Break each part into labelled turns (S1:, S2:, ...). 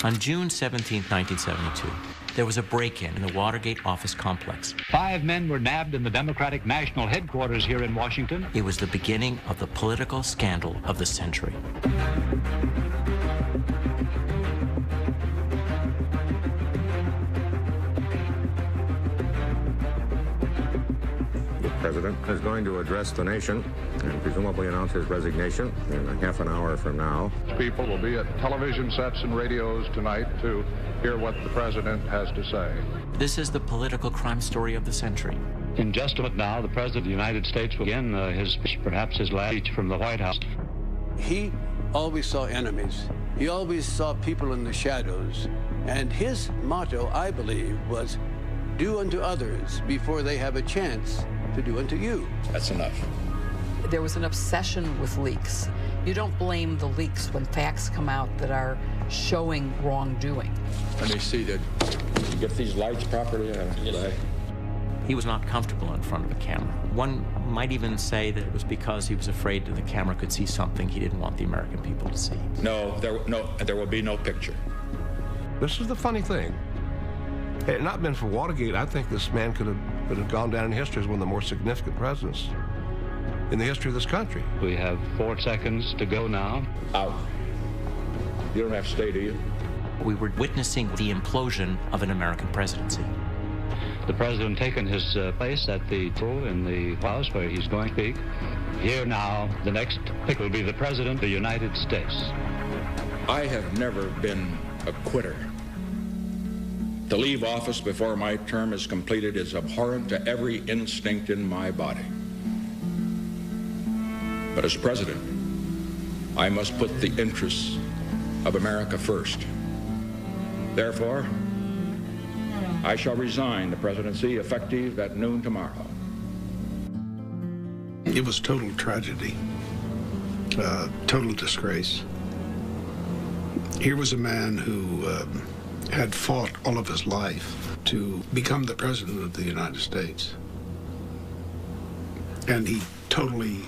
S1: On June 17, 1972, there was a break-in the Watergate office complex.
S2: 5 men were nabbed in the Democratic National Headquarters here in Washington.
S1: It was the beginning of the political scandal of the century.
S3: The president is going to address the nation and presumably announce his resignation in a half an hour from now.
S4: People will be at television sets and radios tonight to hear what the president has to say.
S1: This is the political crime story of the century.
S2: In just a minute now, the President of the United States will begin perhaps his last speech from the White House.
S5: He always saw enemies. He always saw people in the shadows. And his motto, I believe, was, do unto others before they have a chance to do unto you.
S6: That's enough.
S7: There was an obsession with leaks. You don't blame the leaks when facts come out that are showing wrongdoing.
S6: Let me see that you get these lights properly.
S1: He was not comfortable in front of a camera. One might even say that it was because he was afraid that the camera could see something he didn't want the American people to see.
S6: No, there will be no picture.
S8: This is the funny thing. Had it not been for Watergate, I think this man could have gone down in history as one of the more significant presidents in the history of this country.
S2: We have 4 seconds to go now.
S6: Out. You don't have to stay, do you?
S1: We were witnessing the implosion of an American presidency.
S2: The president taken his place at the table in the House where he's going to speak. Here now, the next pick will be the President of the United States.
S6: I have never been a quitter. To leave office before my term is completed is abhorrent to every instinct in my body. But as president, I must put the interests of America first. Therefore, I shall resign the presidency effective at noon tomorrow.
S9: It was total tragedy, total disgrace. Here was a man who had fought all of his life to become the president of the United States. And he totally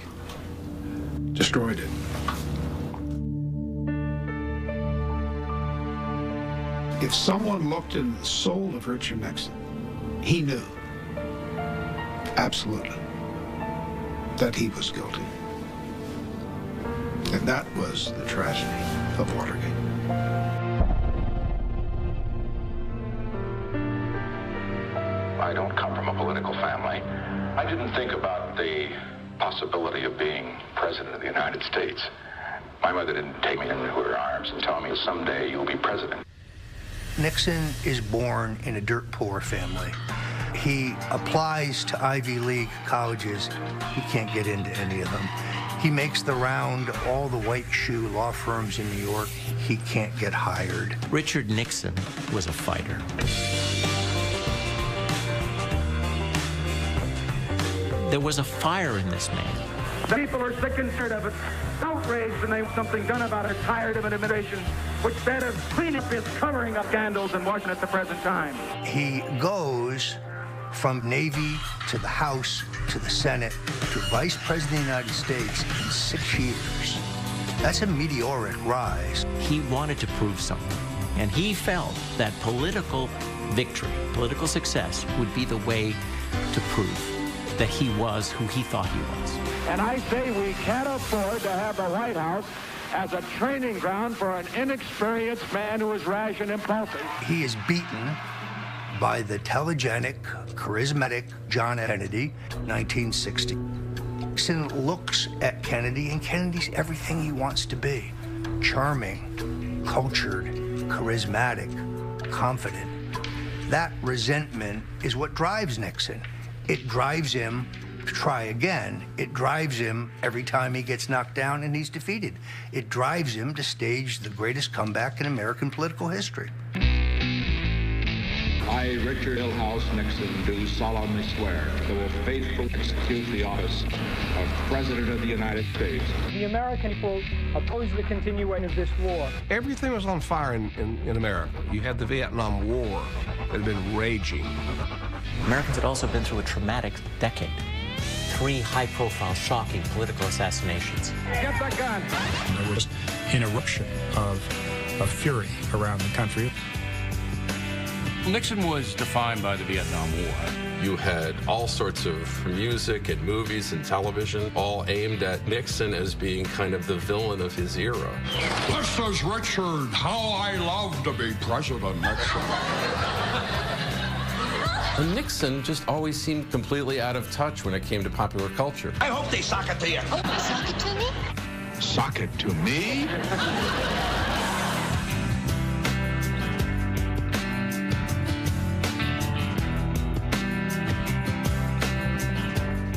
S9: destroyed it. If someone looked in the soul of Richard Nixon, he knew, absolutely, that he was guilty. And that was the tragedy of Watergate.
S4: I don't come from a political family. I didn't think about the possibility of being president of the United States. My mother didn't take me into her arms and tell me someday you'll be president.
S10: Nixon is born in a dirt poor family. He applies to Ivy League colleges. He can't get into any of them. He makes the round all the white shoe law firms in New York. He can't get hired.
S1: Richard Nixon was a fighter. There was a fire in this man.
S11: People are sick and tired of it. Outraged and they want something done about it. Tired of an administration which, instead of cleaning up, is covering up scandals in Washington at the present time.
S10: He goes from Navy to the House to the Senate to Vice President of the United States in 6 years. That's a meteoric rise.
S1: He wanted to prove something, and he felt that political victory, political success, would be the way to prove that he was who he thought he was.
S11: And I say we can't afford to have the White House as a training ground for an inexperienced man who is rash and impulsive.
S10: He is beaten by the telegenic, charismatic John F. Kennedy, 1960. Nixon looks at Kennedy, and Kennedy's everything he wants to be. Charming, cultured, charismatic, confident. That resentment is what drives Nixon. It drives him to try again. It drives him every time he gets knocked down and he's defeated. It drives him to stage the greatest comeback in American political history.
S4: I, Richard Milhouse Nixon, do solemnly swear that I will faithfully execute the office of President of the United States.
S11: The American people oppose the continuation of this war.
S8: Everything was on fire in America. You had the Vietnam War that had been raging.
S1: Americans had also been through a traumatic decade. 3 high-profile, shocking political assassinations.
S11: Get that gun!
S12: There was an eruption of of fury around the country.
S13: Nixon was defined by the Vietnam War.
S14: You had all sorts of music and movies and television all aimed at Nixon as being kind of the villain of his era.
S15: This is Richard. How I love to be President Nixon.
S14: And Nixon just always seemed completely out of touch when it came to popular culture.
S15: I hope they sock it to you.
S16: Oh, sock it to me?
S15: Sock it to me?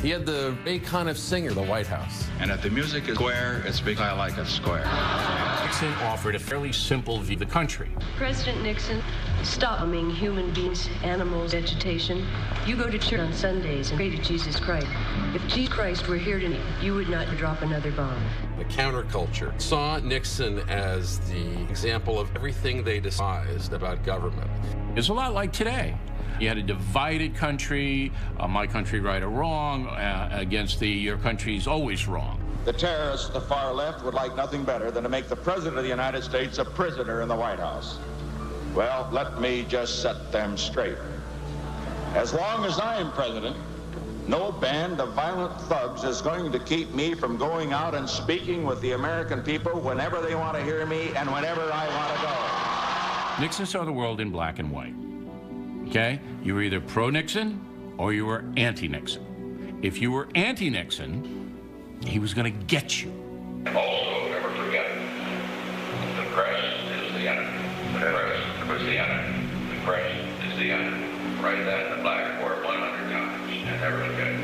S14: He had the icon of singer, the White House.
S4: And if the music is square, it's because I like it square.
S13: Nixon offered a fairly simple view of the country.
S17: President Nixon, stop harming human beings, animals, vegetation. You go to church on Sundays and pray to Jesus Christ. If Jesus Christ were here tonight, you would not drop another bomb.
S14: The counterculture saw Nixon as the example of everything they despised about government.
S13: It's a lot like today. You had a divided country, my country right or wrong, against your country's always wrong.
S4: The terrorists, the far left, would like nothing better than to make the President of the United States a prisoner in the White House. Well, let me just set them straight. As long as I am president, no band of violent thugs is going to keep me from going out and speaking with the American people whenever they want to hear me and whenever I want to go.
S13: Nixon saw the world in black and white. Okay? You were either pro-Nixon or you were anti-Nixon. If you were anti-Nixon, he was going to get you.
S4: Also, never forget, the press is the enemy. The press is the enemy. The press is the enemy. Write that in the blackboard 100 times and never forget it.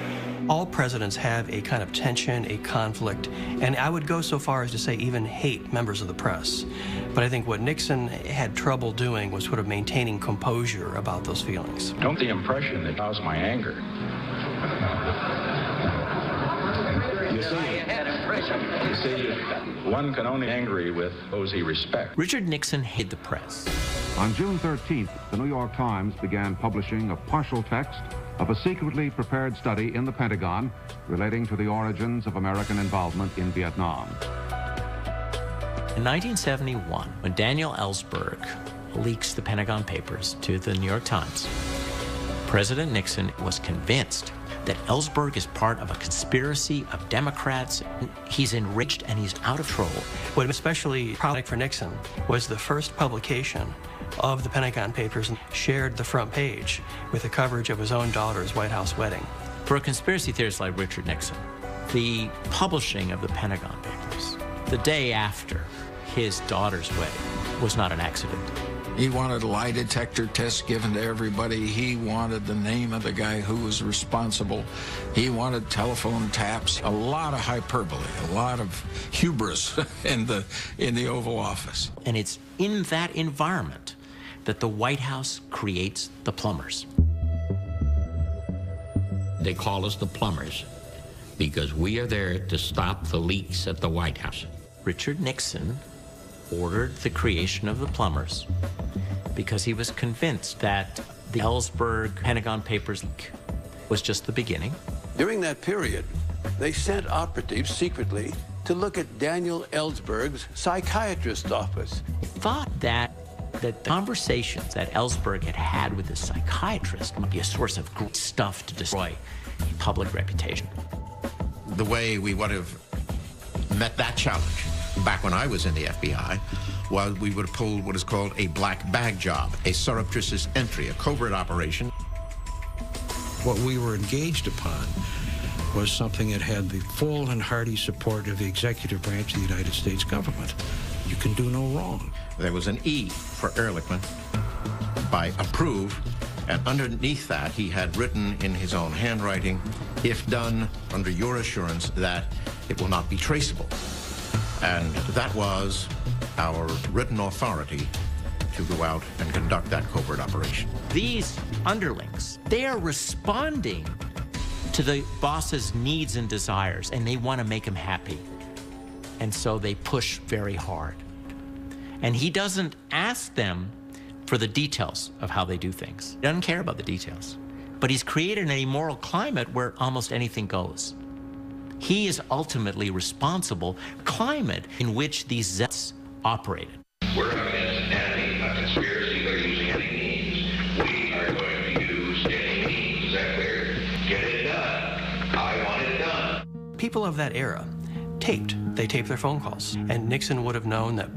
S18: All presidents have a kind of tension, a conflict, and I would go so far as to say even hate members of the press. But I think what Nixon had trouble doing was sort of maintaining composure about those feelings.
S4: Don't the impression that caused my anger. You see, one can only be angry with those he respects.
S1: Richard Nixon hated the press.
S19: On June 13th, the New York Times began publishing a partial text of a secretly prepared study in the Pentagon relating to the origins of American involvement in Vietnam.
S1: In 1971, when Daniel Ellsberg leaks the Pentagon Papers to the New York Times, President Nixon was convinced that Ellsberg is part of a conspiracy of Democrats. He's enriched and he's out of control.
S18: What was especially problematic for Nixon was the first publication of the Pentagon Papers and shared the front page with the coverage of his own daughter's White House wedding.
S1: For a conspiracy theorist like Richard Nixon, the publishing of the Pentagon Papers the day after his daughter's wedding was not an accident.
S20: He wanted lie detector tests given to everybody. He wanted the name of the guy who was responsible. He wanted telephone taps. A lot of hyperbole, a lot of hubris in the Oval Office.
S1: And it's in that environment that the White House creates the plumbers.
S21: They call us the plumbers because we are there to stop the leaks at the White House.
S1: Richard Nixon ordered the creation of the plumbers because he was convinced that the Ellsberg Pentagon Papers leak was just the beginning.
S5: During that period, they sent operatives secretly to look at Daniel Ellsberg's psychiatrist's office.
S1: Thought that the conversations that Ellsberg had had with his psychiatrist might be a source of great stuff to destroy public reputation.
S22: The way we would have met that challenge back when I was in the FBI was we would have pulled what is called a black bag job, a surreptitious entry, a covert operation.
S12: What we were engaged upon was something that had the full and hearty support of the executive branch of the United States government. You can do no wrong.
S22: There was an E for Ehrlichman by approve, and underneath that he had written in his own handwriting, if done under your assurance that it will not be traceable. And that was our written authority to go out and conduct that covert operation.
S1: These underlings, they are responding to the boss's needs and desires, and they want to make him happy. And so they push very hard. And he doesn't ask them for the details of how they do things. He doesn't care about the details. But he's created a moral climate where almost anything goes. He is ultimately responsible for the climate in which these zealots operated.
S4: We're up against an enemy, a conspiracy. They're using any means. We are going to use any means. Is that clear? Get it done. I want it done.
S18: People of that era taped. They taped their phone calls. And Nixon would have known that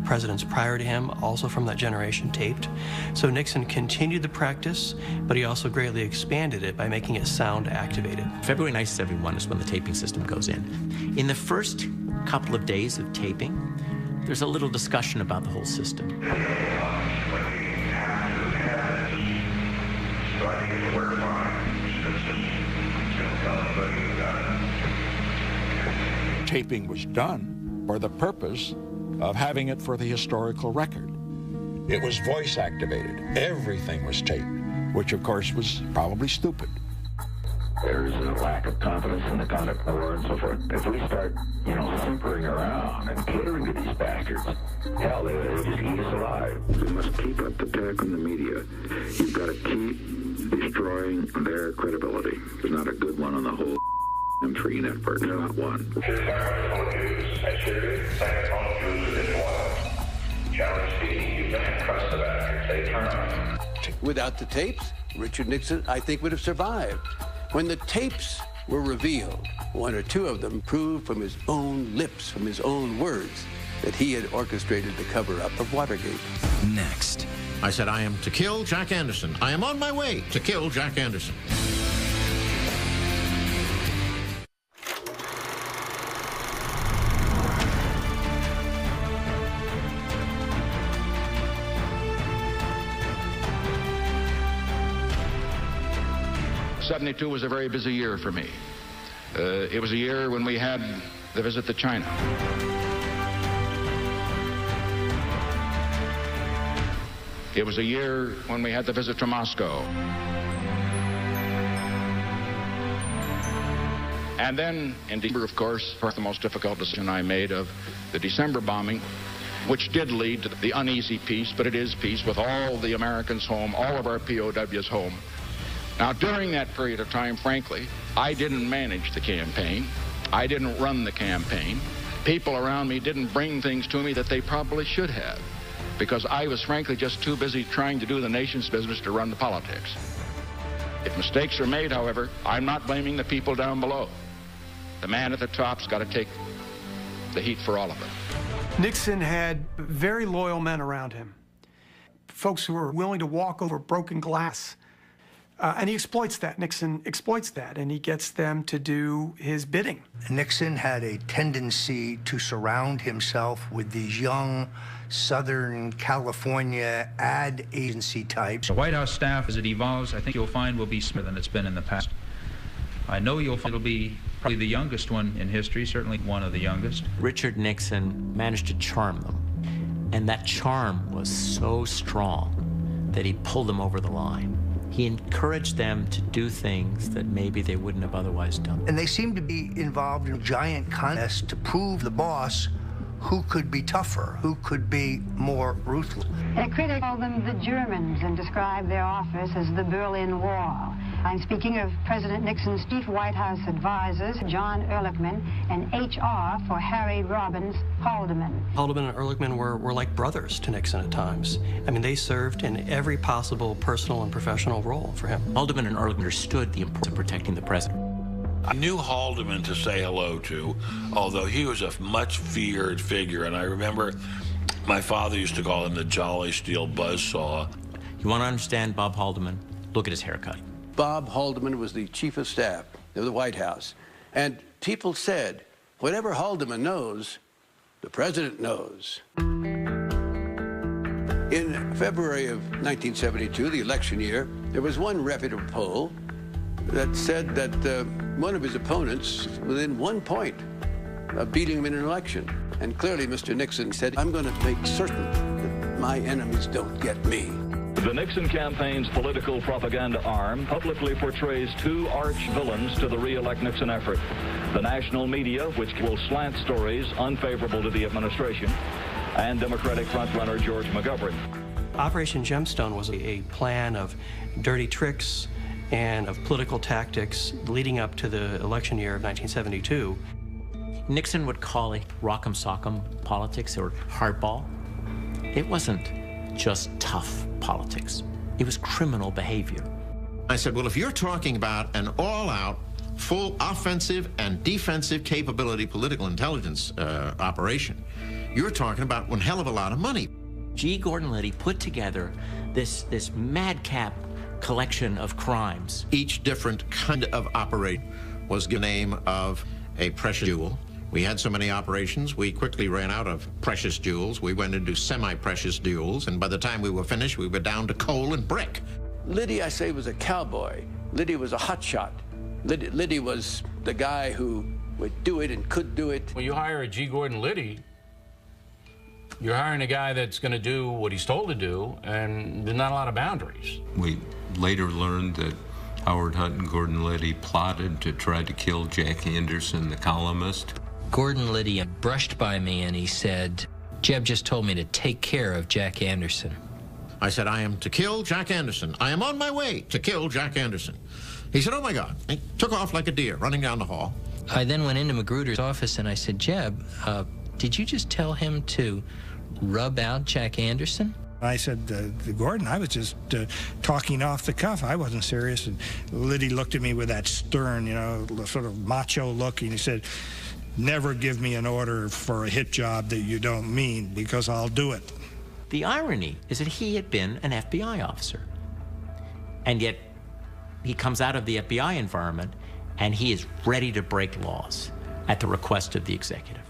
S18: presidents prior to him, also from that generation, taped. So Nixon continued the practice, but he also greatly expanded it by making it sound activated.
S1: February 1971 is when the taping system goes in. In the first couple of days of taping, there's a little discussion about the whole system.
S15: Taping was done for the purpose of having it for the historical record. It was voice activated. Everything was taped, which of course was probably stupid.
S4: There's a lack of confidence in the conduct of the war and so forth. If we start, simpering around and catering to these bastards, hell, they'll just eat us alive. We must keep up the attack on the media. You've got to keep destroying their credibility. There's not a good one on the whole free network, not one.
S5: Without the tapes, Richard Nixon, I think, would have survived. When the tapes were revealed, one or two of them proved from his own lips, from his own words, that he had orchestrated the cover-up of Watergate.
S22: Next. I said, I am to kill Jack Anderson. I am on my way to kill Jack Anderson.
S6: '72 was a very busy year for me. It was a year when we had the visit to China. It was a year when we had the visit to Moscow. And then in December, of course, the most difficult decision I made of the December bombing, which did lead to the uneasy peace, but it is peace with all the Americans home, all of our POWs home. Now, during that period of time, frankly, I didn't manage the campaign. I didn't run the campaign. People around me didn't bring things to me that they probably should have, because I was, frankly, just too busy trying to do the nation's business to run the politics. If mistakes are made, however, I'm not blaming the people down below. The man at the top's got to take the heat for all of it.
S3: Nixon had very loyal men around him, folks who were willing to walk over broken glass. And he exploits that. Nixon exploits that, and he gets them to do his bidding.
S10: Nixon had a tendency to surround himself with these young Southern California ad agency types.
S16: The White House staff, as it evolves, I think you'll find will be smarter than it's been in the past. I know you'll find it'll be probably the youngest one in history, certainly one of the youngest.
S1: Richard Nixon managed to charm them, and that charm was so strong that he pulled them over the line. He encouraged them to do things that maybe they wouldn't have otherwise done.
S10: And they seemed to be involved in a giant contest to prove the boss who could be tougher, who could be more ruthless.
S23: A critic called them the Germans and described their office as the Berlin Wall. I'm speaking of President Nixon's chief White House advisors, John Ehrlichman, and HR for Harry Robbins Haldeman.
S18: Haldeman and Ehrlichman were like brothers to Nixon at times. I mean, they served in every possible personal and professional role for him.
S1: Haldeman and Ehrlichman understood the importance of protecting the president.
S24: I knew Haldeman to say hello to, although he was a much feared figure, and I remember my father used to call him the Jolly Steel Buzzsaw.
S1: You want to understand Bob Haldeman? Look at his haircut.
S5: Bob Haldeman was the chief of staff of the White House. And people said, whatever Haldeman knows, the president knows. In February of 1972, the election year, there was one reputable poll that said that one of his opponents was within 1 point of beating him in an election. And clearly, Mr. Nixon said, I'm going to make certain that my enemies don't get me.
S25: The Nixon campaign's political propaganda arm publicly portrays two arch villains to the re-elect Nixon effort. The national media, which will slant stories unfavorable to the administration, and Democratic frontrunner George McGovern.
S18: Operation Gemstone was a plan of dirty tricks and of political tactics leading up to the election year of 1972.
S1: Nixon would call it rock'em sock'em politics, or hardball. It wasn't just tough politics. It was criminal behavior.
S22: I said, well, if you're talking about an all-out, full offensive and defensive capability political intelligence operation, you're talking about one hell of a lot of money.
S1: G. Gordon Liddy put together this madcap collection of crimes.
S22: Each different kind of operation was the name of a precious jewel. We had so many operations, we quickly ran out of precious jewels. We went into semi-precious jewels, and by the time we were finished, we were down to coal and brick.
S5: Liddy, I say, was a cowboy. Liddy was a hotshot. Liddy was the guy who would do it and could do it.
S13: When you hire a G. Gordon Liddy, you're hiring a guy that's going to do what he's told to do, and there's not a lot of boundaries.
S2: We later learned that Howard Hunt and Gordon Liddy plotted to try to kill Jack Anderson, the columnist.
S7: Gordon Liddy brushed by me and he said, Jeb just told me to take care of Jack Anderson.
S22: I said, I am to kill Jack Anderson. I am on my way to kill Jack Anderson. He said, oh my God. He took off like a deer running down the hall.
S7: I then went into Magruder's office and I said, Jeb, did you just tell him to rub out Jack Anderson?
S8: I said, Gordon, I was just talking off the cuff. I wasn't serious. And Liddy looked at me with that stern, you know, sort of macho look, and he said, never give me an order for a hit job that you don't mean, because I'll do it.
S1: The irony is that he had been an FBI officer. And yet he comes out of the FBI environment and he is ready to break laws at the request of the executive.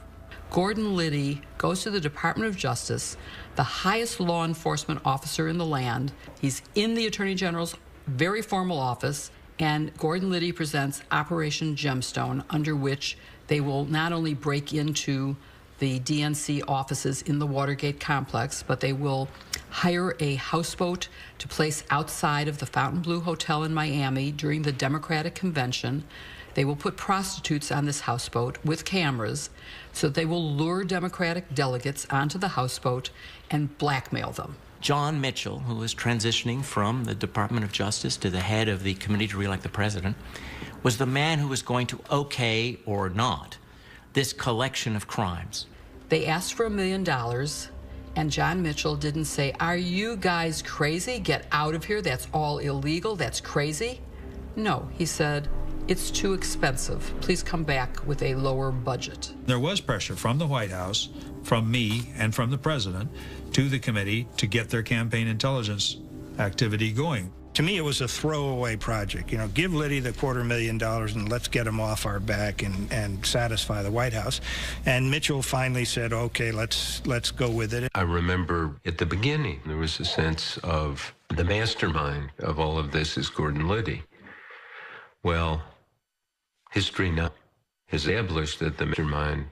S9: Gordon Liddy goes to the Department of Justice, the highest law enforcement officer in the land. He's in the Attorney General's very formal office, and Gordon Liddy presents Operation Gemstone, under which they will not only break into the DNC offices in the Watergate complex, but they will hire a houseboat to place outside of the Fontainebleau Hotel in Miami during the Democratic Convention. They will put prostitutes on this houseboat with cameras, so they will lure Democratic delegates onto the houseboat and blackmail them.
S1: John Mitchell, who was transitioning from the Department of Justice to the head of the Committee to Re-elect the President, was the man who was going to okay or not this collection of crimes.
S9: They asked for $1 million, and John Mitchell didn't say, are you guys crazy? Get out of here. That's all illegal. That's crazy. No, he said, it's too expensive. Please come back with a lower budget.
S11: There was pressure from the White House, from me, and from the president to the committee to get their campaign intelligence activity going.
S8: To me, it was a throwaway project. You know, give Liddy the $250,000 and let's get him off our back and satisfy the White House. And Mitchell finally said, okay, let's go with it.
S2: I remember at the beginning, there was a sense of the mastermind of all of this is Gordon Liddy. Well, history now has established that the mastermind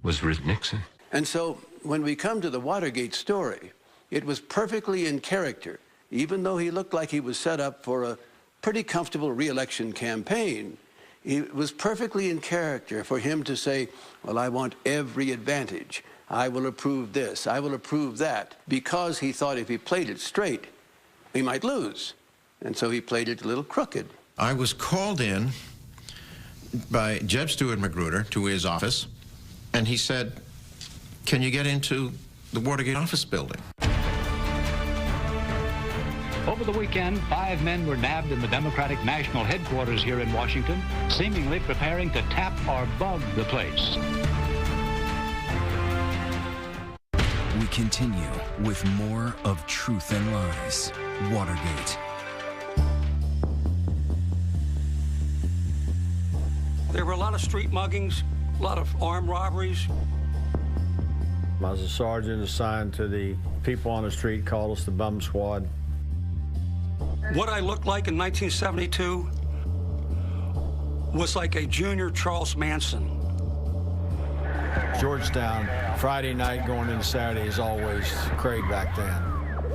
S2: was Richard Nixon.
S5: And so when we come to the Watergate story, it was perfectly in character. Even though he looked like he was set up for a pretty comfortable re-election campaign, it was perfectly in character for him to say, well, I want every advantage. I will approve this. I will approve that. Because he thought if he played it straight, he might lose. And so he played it a little crooked.
S22: I was called in by Jeb Stuart Magruder to his office, and he said, can you get into the Watergate office building?
S26: Over the weekend, 5 men were nabbed in the Democratic National Headquarters here in Washington, seemingly preparing to tap or bug the place.
S27: We continue with more of Truth and Lies, Watergate.
S28: There were a lot of street muggings, a lot of armed robberies.
S29: I was a sergeant assigned to the people on the street, called us the Bum Squad.
S28: What I looked like in 1972 was like a junior Charles Manson.
S29: Georgetown, Friday night going into Saturday is always Craig back then.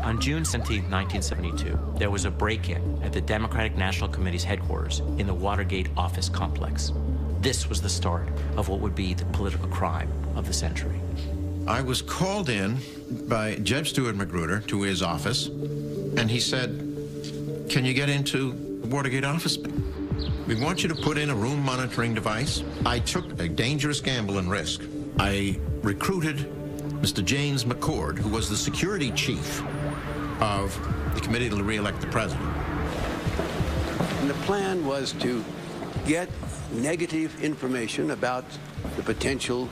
S1: On June 17, 1972, there was a break-in at the Democratic National Committee's headquarters in the Watergate office complex. This was the start of what would be the political crime of the century.
S22: I was called in by Jeb Stuart Magruder to his office, and he said, can you get into the Watergate office? We want you to put in a room monitoring device. I took a dangerous gamble and risk. I recruited Mr. James McCord, who was the security chief of the committee to re-elect the president.
S5: And the plan was to get negative information about the potential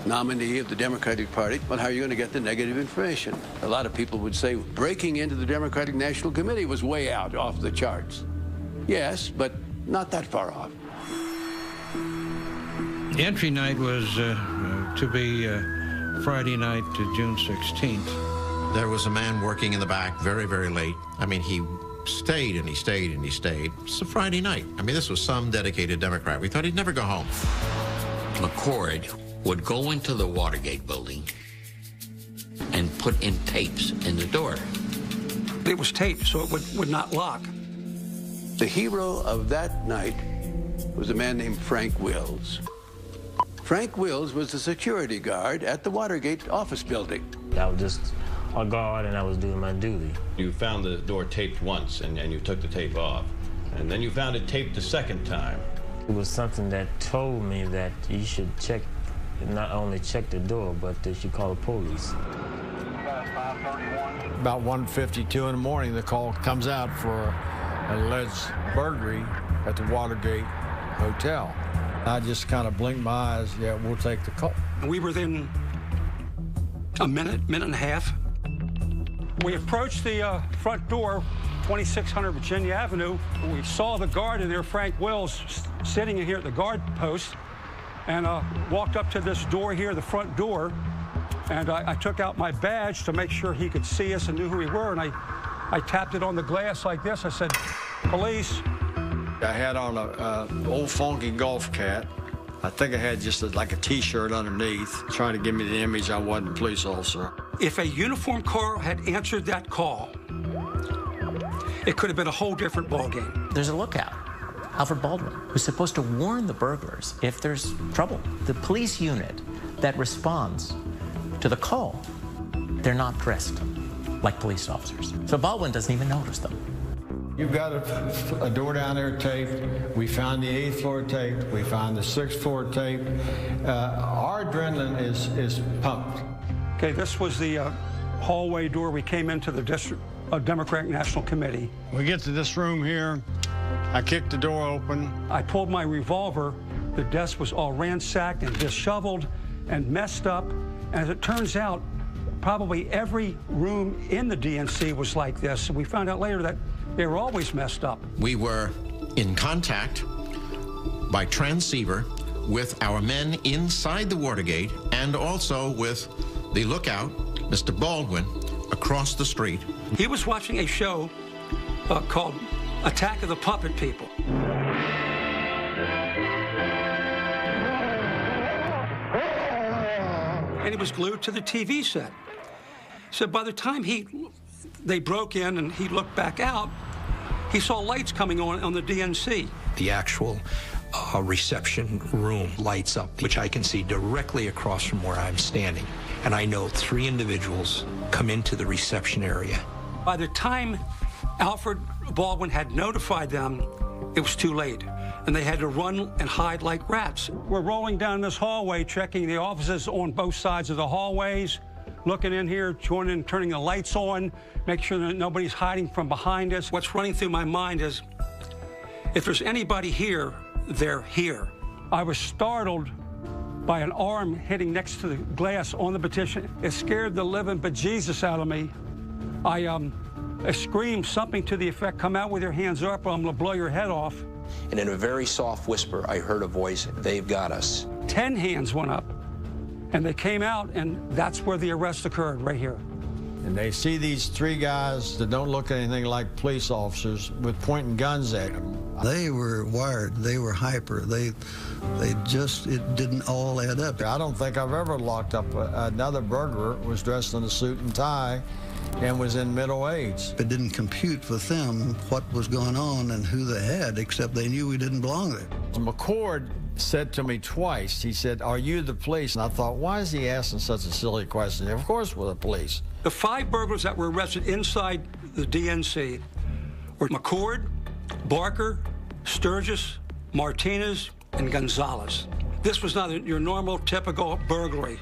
S5: nominee of the Democratic Party. Well, how are you going to get the negative information? A lot of people would say breaking into the Democratic National Committee was way out, off the charts. Yes, but not that far off.
S8: The entry night was to be Friday night to June 16th.
S22: There was a man working in the back very, very late. I mean, he stayed and he stayed and he stayed. It's a Friday night. I mean, this was some dedicated Democrat. We thought he'd never go home.
S4: McCord would go into the Watergate building and put in tapes in the door.
S28: It was taped, so it would not lock.
S5: The hero of that night was a man named Frank Wills. Frank Wills was the security guard at the Watergate office building.
S6: I was just a guard and I was doing my duty.
S12: You found the door taped once and you took the tape off. And then you found it taped the second time.
S6: It was something that told me that you should check, not only check the door, but that you call the police.
S29: About 1:52 in the morning, the call comes out for an alleged burglary at the Watergate Hotel. I just kind of blinked my eyes. Yeah, we'll take the call.
S28: We were within a minute and a half. We approached the front door, 2600 Virginia Avenue. We saw the guard in there, Frank Wills, sitting in here at the guard post, and walked up to this door here, the front door, and I took out my badge to make sure he could see us and knew who we were, and I tapped it on the glass like this. I said, "Police."
S29: I had on an old funky golf cap. I think I had just like a T-shirt underneath, trying to give me the image I wasn't a police officer.
S28: If a uniformed car had answered that call, it could have been a whole different ballgame.
S1: There's a lookout, Alfred Baldwin, who's supposed to warn the burglars if there's trouble. The police unit that responds to the call, they're not dressed like police officers. So Baldwin doesn't even notice them.
S29: You've got a door down there taped. We found the 8th floor taped. We found the 6th floor taped. Our adrenaline is pumped.
S28: Okay, this was the hallway door. We came into the Democratic National Committee.
S29: We get to this room here. I kicked the door open.
S28: I pulled my revolver. The desk was all ransacked and disheveled and messed up. And as it turns out, probably every room in the DNC was like this. And we found out later that they were always messed up.
S22: We were in contact by transceiver with our men inside the Watergate and also with the lookout, Mr. Baldwin, across the street.
S28: He was watching a show called Attack of the Puppet People. And he was glued to the TV set. So by the time they broke in and he looked back out, he saw lights coming on the DNC.
S14: The actual reception room lights up, which I can see directly across from where I'm standing. And I know 3 individuals come into the reception area.
S28: By the time Alfred Baldwin had notified them, it was too late. And they had to run and hide like rats. We're rolling down this hallway, checking the offices on both sides of the hallways, looking in here, turning the lights on, make sure that nobody's hiding from behind us. What's running through my mind is, if there's anybody here, they're here. I was startled by an arm hitting next to the glass on the petition. It scared the living bejesus out of me. I screamed something to the effect, "Come out with your hands up or I'm gonna blow your head off."
S14: And in a very soft whisper, I heard a voice, "They've got us."
S28: 10 hands went up, and they came out, and that's where the arrest occurred, right here.
S29: And they see these 3 guys that don't look anything like police officers with pointing guns at them.
S15: They were wired. They were hyper. It didn't all add up.
S29: I don't think I've ever locked up another burglar who was dressed in a suit and tie and was in middle age.
S15: It didn't compute with them what was going on and who they had, except they knew we didn't belong there.
S29: McCord said to me twice, he said, "Are you the police?" And I thought, why is he asking such a silly question? Of course we're the police.
S28: The 5 burglars that were arrested inside the DNC were McCord, Barker, Sturgis, Martinez, and Gonzalez. This was not your normal, typical burglary.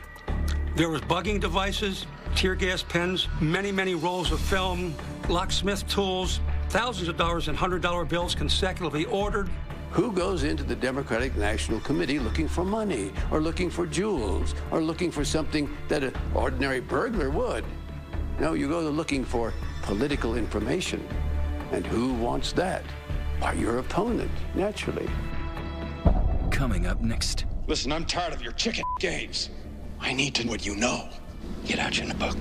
S28: There was bugging devices, tear gas pens, many rolls of film, locksmith tools, thousands of dollars in $100 bills consecutively ordered.
S5: Who goes into the Democratic National Committee looking for money, or looking for jewels, or looking for something that an ordinary burglar would? No, you go looking for political information. And who wants that? Why, your opponent, naturally.
S27: Coming up next.
S3: Listen, I'm tired of your chicken games. I need to know what you know. Get out your book.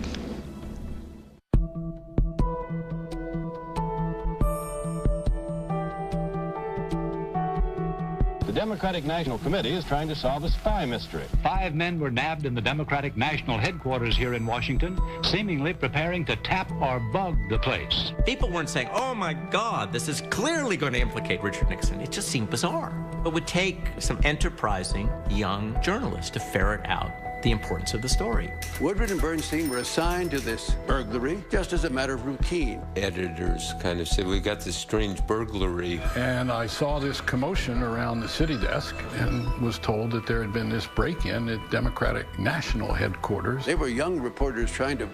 S12: The Democratic National Committee is trying to solve a spy mystery.
S26: 5 men were nabbed in the Democratic National Headquarters here in Washington, seemingly preparing to tap or bug the place.
S1: People weren't saying, oh my God, this is clearly going to implicate Richard Nixon. It just seemed bizarre. It would take some enterprising young journalists to ferret out the importance of the story.
S5: Woodward and Bernstein were assigned to this burglary just as a matter of routine.
S2: Editors kind of said, we got this strange burglary.
S10: And I saw this commotion around the city desk and was told that there had been this break-in at Democratic National Headquarters.
S5: They were young reporters trying to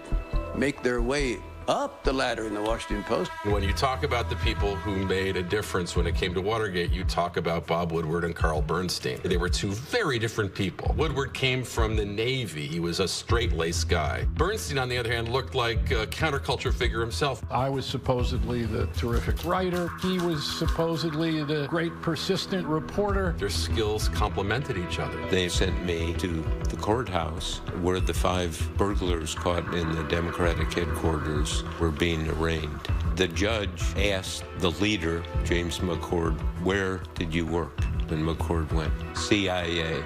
S5: make their way up the ladder in the Washington Post.
S16: When you talk about the people who made a difference when it came to Watergate, you talk about Bob Woodward and Carl Bernstein. They were two very different people. Woodward came from the Navy. He was a straight-laced guy. Bernstein, on the other hand, looked like a counterculture figure himself.
S10: I was supposedly the terrific writer. He was supposedly the great persistent reporter.
S16: Their skills complemented each other.
S2: They sent me to the courthouse where the 5 burglars caught in the Democratic headquarters were being arraigned. The judge asked the leader, James McCord, where did you work? And McCord went, CIA.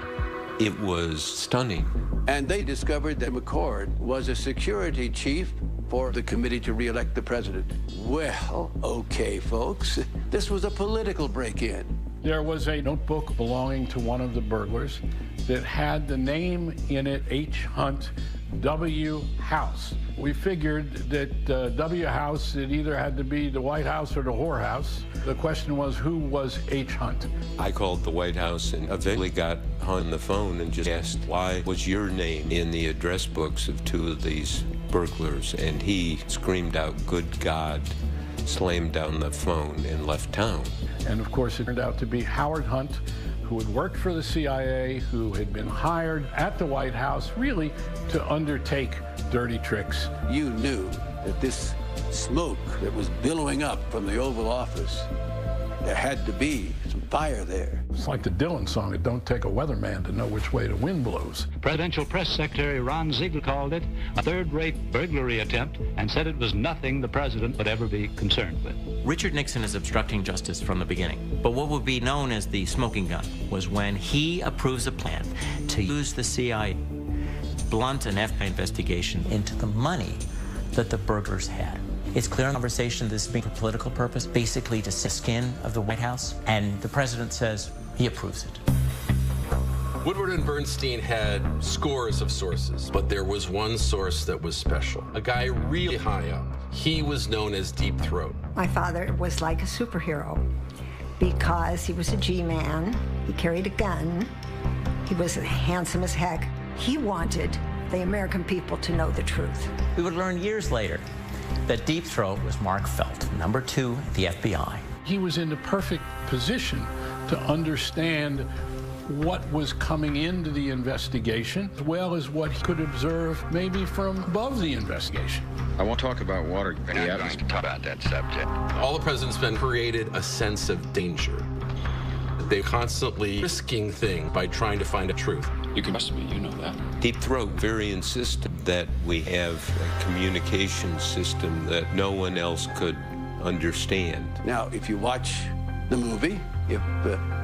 S2: It was stunning.
S5: And they discovered that McCord was a security chief for the committee to re-elect the president. Well, okay, folks, this was a political break-in.
S10: There was a notebook belonging to one of the burglars that had the name in it, H. Hunt, W. House. We figured that W. House, it either had to be the White House or the whorehouse. The question was, who was H. Hunt?
S2: I called the White House and eventually got on the phone and just asked, why was your name in the address books of 2 of these burglars? And he screamed out, good God, slammed down the phone and left town.
S10: And of course, it turned out to be Howard Hunt, who had worked for the CIA, who had been hired at the White House really to undertake dirty tricks.
S5: You knew that this smoke that was billowing up from the Oval Office, there had to be some fire there.
S10: It's like the Dylan song, it don't take a weatherman to know which way the wind blows.
S26: Presidential Press Secretary Ron Ziegler called it a third-rate burglary attempt and said it was nothing the president would ever be concerned with.
S1: Richard Nixon is obstructing justice from the beginning. But what would be known as the smoking gun was when he approves a plan to use the CIA, blunt an FBI investigation into the money that the burglars had. It's clear in conversation this being for political purpose, basically to skin of the White House, and the president says he approves it.
S16: Woodward and Bernstein had scores of sources, but there was one source that was special. A guy really high up. He was known as Deep Throat.
S17: My father was like a superhero because he was a G-man, he carried a gun, he was handsome as heck. He wanted the American people to know the truth.
S1: We would learn years later that Deep Throat was Mark Felt, number 2 at the FBI.
S10: He was in the perfect position to understand what was coming into the investigation, as well as what he could observe maybe from above the investigation.
S19: I won't talk about Watergate.
S16: We're not going to talk about that subject. All the president's been created a sense of danger. They're constantly risking things by trying to find a truth.
S19: You can trust me, you know that.
S2: Deep Throat very insisted that we have a communication system that no one else could understand.
S5: Now, if you watch the movie, if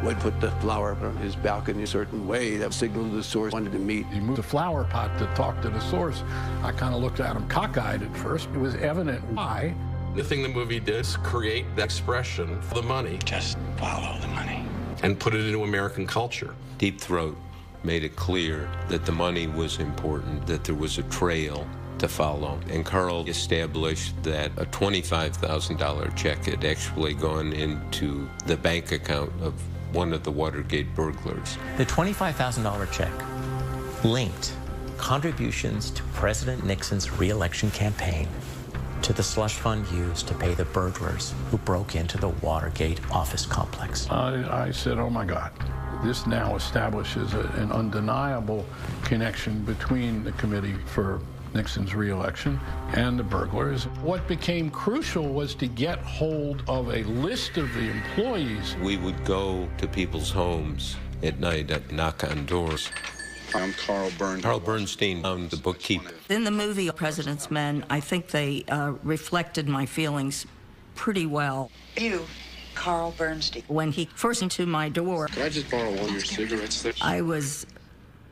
S5: Wood put the flower on his balcony a certain way, that signaled the source wanted to meet.
S10: He moved the flower pot to talk to the source. I kind of looked at him cockeyed at first. It was evident why.
S16: The thing the movie did is create the expression for the money.
S19: Just follow the money.
S16: And put it into American culture.
S2: Deep Throat made it clear that the money was important, that there was a trail to follow. And Carl established that a $25,000 check had actually gone into the bank account of one of the Watergate burglars.
S1: The $25,000 check linked contributions to President Nixon's re-election campaign to the slush fund used to pay the burglars who broke into the Watergate office complex.
S10: I said, oh my God, this now establishes an undeniable connection between the committee for Nixon's re-election and the burglars. What became crucial was to get hold of a list of the employees.
S2: We would go to people's homes at night and knock on doors.
S3: I'm Carl Bernstein.
S2: Carl Bernstein, I'm the bookkeeper.
S7: In the movie President's Men, I think they reflected my feelings pretty well.
S9: You, Carl Bernstein.
S7: When he first into my door,
S3: Can I just borrow one of your cigarettes there?
S7: I was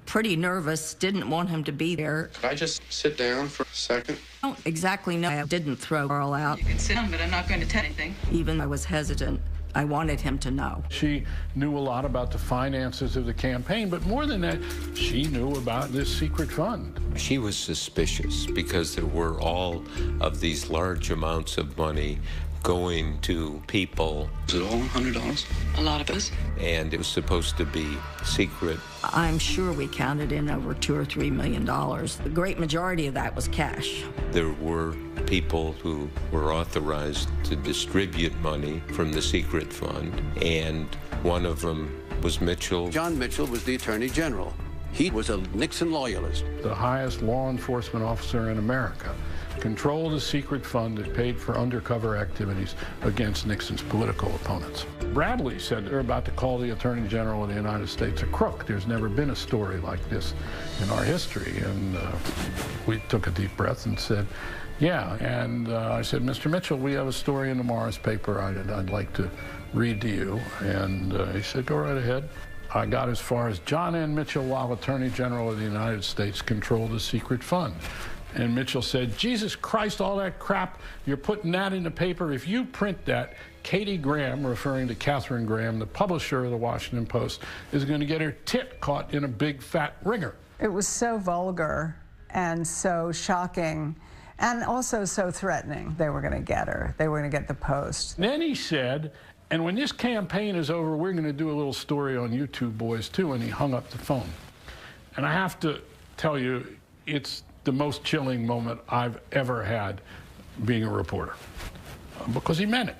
S7: pretty nervous, didn't want him to be there.
S3: Could I just sit down for a second?
S7: I don't exactly know. I didn't throw Carl out.
S9: You can sit down, but I'm not going to tell anything.
S7: Even I was hesitant. I wanted him to know.
S10: She knew a lot about the finances of the campaign, but more than that, she knew about this secret fund.
S2: She was suspicious because there were all of these large amounts of money going to people.
S3: Is it all $100?
S9: A lot of us.
S2: And it was supposed to be secret.
S7: I'm sure we counted in over $2 or $3 million. The great majority of that was cash.
S2: There were people who were authorized to distribute money from the secret fund, and one of them was Mitchell.
S5: John Mitchell was the Attorney General. He was a Nixon loyalist.
S10: The highest law enforcement officer in America controlled a secret fund that paid for undercover activities against Nixon's political opponents. Bradley said they're about to call the Attorney General of the United States a crook. There's never been a story like this in our history. And we took a deep breath and said, yeah. And I said, Mr. Mitchell, we have a story in tomorrow's paper I'd like to read to you. And he said, go right ahead. I got as far as John N. Mitchell, while Attorney General of the United States, controlled the secret fund. And Mitchell said, Jesus Christ, all that crap, you're putting that in the paper. If you print that, Katie Graham, referring to Katharine Graham, the publisher of the Washington Post, is going to get her tit caught in a big fat ringer.
S13: It was so vulgar and so shocking and also so threatening. They were going to get her. They were going to get the Post.
S10: Then he said, and when this campaign is over, we're going to do a little story on you two boys, too, and he hung up the phone. And I have to tell you, it's the most chilling moment I've ever had being a reporter, because he meant it.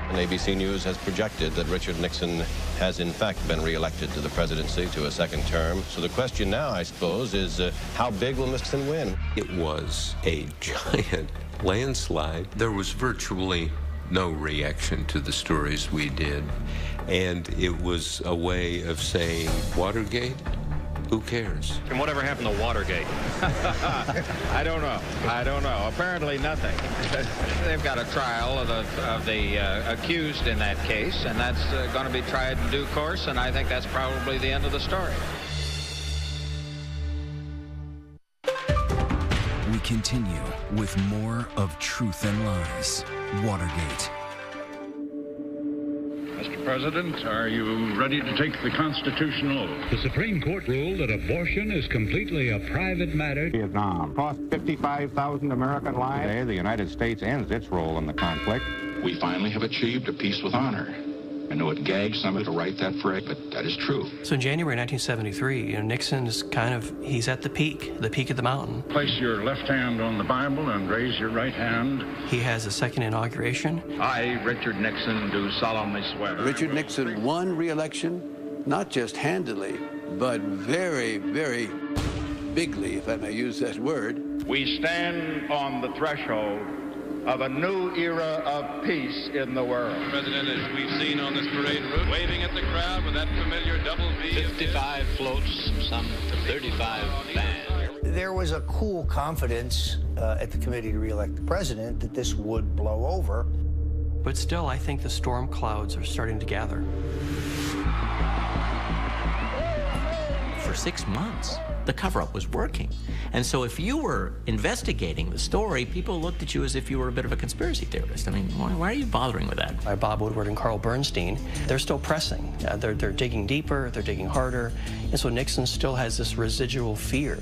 S12: And ABC News has projected that Richard Nixon has in fact been reelected to the presidency to a second term. So the question now, I suppose, is how big will Nixon win?
S2: It was a giant landslide. There was virtually no reaction to the stories we did. And it was a way of saying, Watergate? Who cares?
S18: And whatever happened to Watergate?
S22: I don't know. I don't know. Apparently nothing. They've got a trial of the accused in that case, and that's going to be tried in due course, and I think that's probably the end of the story.
S27: We continue with more of Truth and Lies. Watergate.
S18: Mr. President, are you ready to take the constitutional oath?
S20: The Supreme Court ruled that abortion is completely a private matter.
S21: Vietnam cost 55,000 American lives. Today, the United States ends its role in the conflict.
S19: We finally have achieved a peace with honor. I know it gags some to write that phrase, but that is true.
S23: So in January 1973, Nixon is he's at the peak of the mountain.
S18: Place your left hand on the Bible and raise your right hand.
S23: He has a second inauguration.
S18: I, Richard Nixon, do solemnly swear.
S5: Richard Nixon won re-election, not just handily, but very, very bigly, if I may use that word.
S18: We stand on the threshold of a new era of peace in the world.
S24: President, as we've seen on this parade route, waving at the crowd with that familiar double V.
S4: 55 floats, some 35 bands.
S25: There was a cool confidence at the committee to re-elect the president that this would blow over.
S23: But still, I think the storm clouds are starting to gather.
S1: For 6 months, the cover-up was working. And so if you were investigating the story, people looked at you as if you were a bit of a conspiracy theorist. I mean, why are you bothering with that?
S23: By Bob Woodward and Carl Bernstein, they're still pressing. They're digging deeper, they're digging harder. And so Nixon still has this residual fear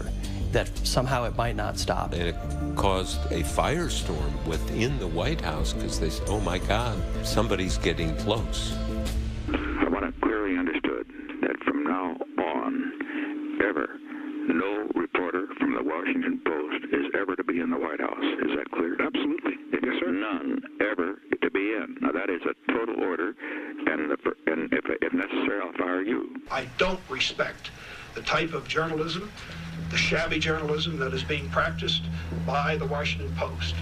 S23: that somehow it might not stop.
S2: And it caused a firestorm within the White House because they said, oh my God, somebody's getting close.
S30: I want it clearly understood that
S19: none, ever, no reporter from the Washington Post is ever to be in the White House. Is that clear? Absolutely. Yes, sir. None ever to be in. Now, that is a total order, and if necessary, I'll fire you.
S3: I don't respect the type of journalism, the shabby journalism that is being practiced by the Washington Post.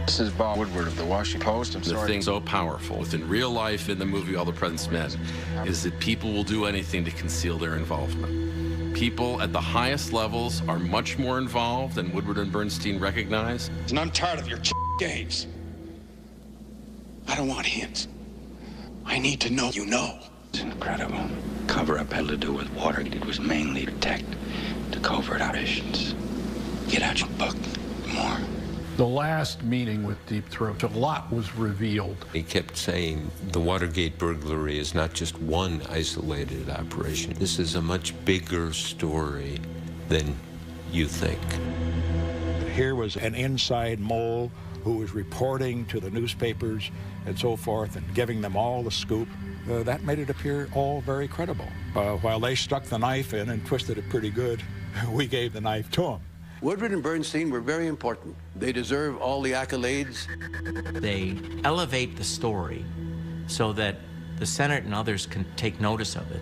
S6: This is Bob Woodward of the Washington Post.
S16: The thing so powerful within real life in the movie All the President's Men is that people will do anything to conceal their involvement. People at the highest levels are much more involved than Woodward and Bernstein recognize.
S3: And I'm tired of your games. I don't want hints. I need to know you know.
S6: It's incredible. Cover-up had to do with Watergate. It was mainly to protect the covert operations. Get out your book. More.
S10: The last meeting with Deep Throat, a lot was revealed.
S2: He kept saying the Watergate burglary is not just one isolated operation. This is a much bigger story than you think.
S21: Here was an inside mole who was reporting to the newspapers and so forth and giving them all the scoop. That made it appear all very credible. While they stuck the knife in and twisted it pretty good, we gave the knife to them.
S5: Woodward and Bernstein were very important. They deserve all the accolades.
S1: They elevate the story so that the Senate and others can take notice of it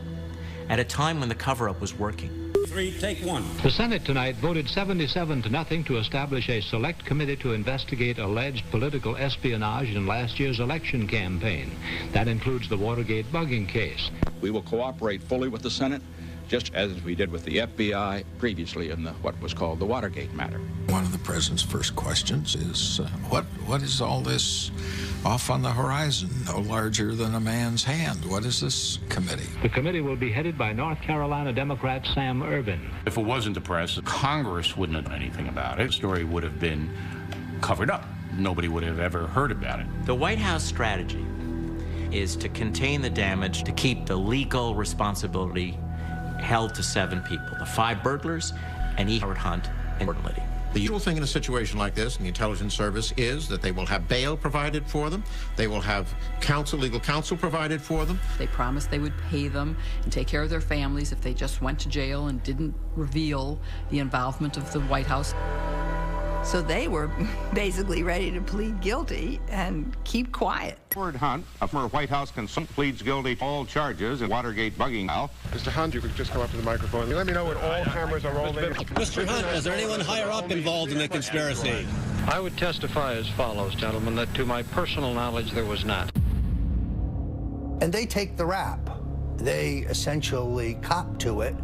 S1: at a time when the cover-up was working.
S24: 3, take 1.
S20: The Senate tonight voted 77-0 to establish a select committee to investigate alleged political espionage in last year's election campaign. That includes the Watergate bugging case.
S19: We will cooperate fully with the Senate, just as we did with the FBI previously in what was called the Watergate matter.
S22: One of the president's first questions is, what is all this off on the horizon, no larger than a man's hand? What is this committee?
S20: The committee will be headed by North Carolina Democrat Sam Ervin.
S8: If it wasn't the press, Congress wouldn't have done anything about it. The story would have been covered up. Nobody would have ever heard about it.
S1: The White House strategy is to contain the damage, to keep the legal responsibility held to 7 people, the 5 burglars and Howard Hunt and Gordon Liddy.
S22: The usual thing in a situation like this in the intelligence service is that they will have bail provided for them. They will have legal counsel provided for them.
S9: They promised they would pay them and take care of their families if they just went to jail and didn't reveal the involvement of the White House.
S7: So they were basically ready to plead guilty and keep quiet.
S21: Howard Hunt, a former White House consultant, pleads guilty to all charges in Watergate bugging.
S11: Mr. Hunt, you could just come up to the microphone. Let me know when all cameras are rolling.
S14: Mr. Hunt, is there anyone higher up involved in the conspiracy?
S15: I would testify as follows, gentlemen, that to my personal knowledge, there was not.
S25: And they take the rap. They essentially cop to it,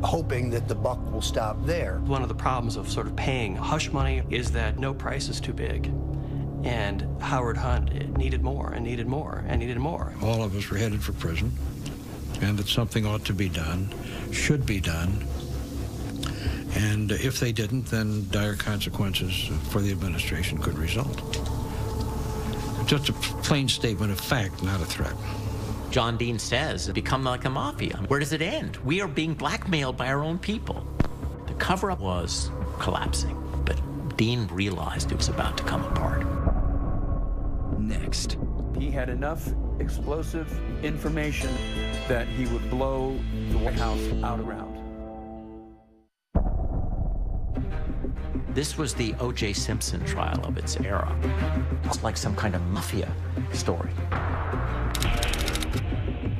S25: hoping that the buck will stop there.
S23: One of the problems of sort of paying hush money is that no price is too big. And Howard Hunt needed more and needed more and needed more.
S17: All of us were headed for prison, and that something ought to be done, should be done. And if they didn't, then dire consequences for the administration could result. Just a plain statement of fact, not a threat.
S1: John Dean says, become like a mafia. Where does it end? We are being blackmailed by our own people. The cover-up was collapsing, but Dean realized it was about to come apart.
S27: Next.
S26: He had enough explosive information that he would blow the White House out around.
S1: This was the O.J. Simpson trial of its era. It's like some kind of mafia story.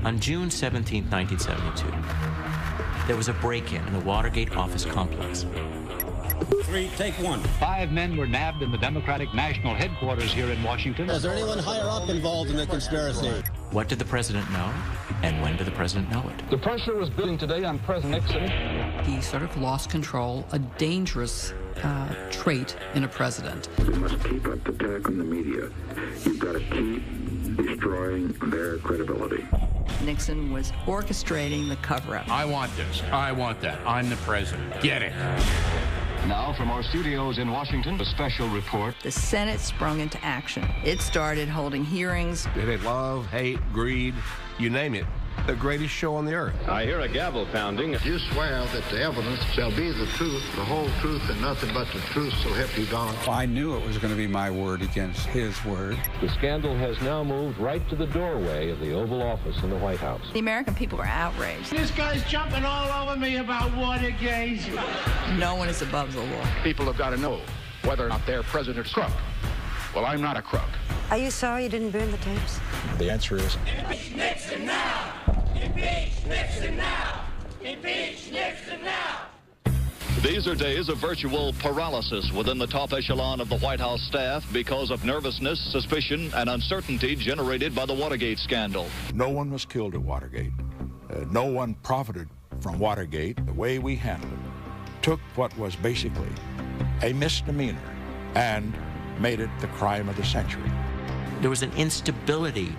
S1: On June 17, 1972, there was a break-in the Watergate office complex.
S24: 3, take 1.
S20: 5 men were nabbed in the Democratic National Headquarters here in Washington.
S14: Is there anyone higher up involved in the conspiracy?
S1: What did the president know, and when did the president know it?
S15: The pressure was building today on President Nixon.
S9: He sort of lost control, a dangerous trait in a president.
S19: We must keep up the attack on the media. You've got to keep destroying their credibility.
S7: Nixon was orchestrating the cover-up.
S8: I want this. I want that. I'm the president. Get it.
S14: Now, from our studios in Washington, a special report.
S7: The Senate sprung into action. It started holding hearings.
S28: Love, hate, greed, you name it.
S11: the greatest show on the earth.
S24: I hear a gavel pounding.
S3: You swear that the evidence shall be the truth, the whole truth, and nothing but the truth, so help you God.
S10: I knew it was going to be my word against his word.
S14: The scandal has now moved right to the doorway of the Oval Office in the White House.
S4: The American people were outraged.
S6: This guy's jumping all over me about Watergate.
S4: No one is above the law.
S8: People have got to know whether or not their president's crook. Well, I'm not a crook.
S4: Are you sorry you didn't burn the tapes?
S21: The answer is
S6: impeach Nixon now! Impeach Nixon now! Impeach Nixon now!
S12: These are days of virtual paralysis within the top echelon of the White House staff because of nervousness, suspicion, and uncertainty generated by the Watergate scandal.
S21: no one was killed at Watergate. No one profited from Watergate. The way we handled it took what was basically a misdemeanor and made it the crime of the century.
S1: There was an instability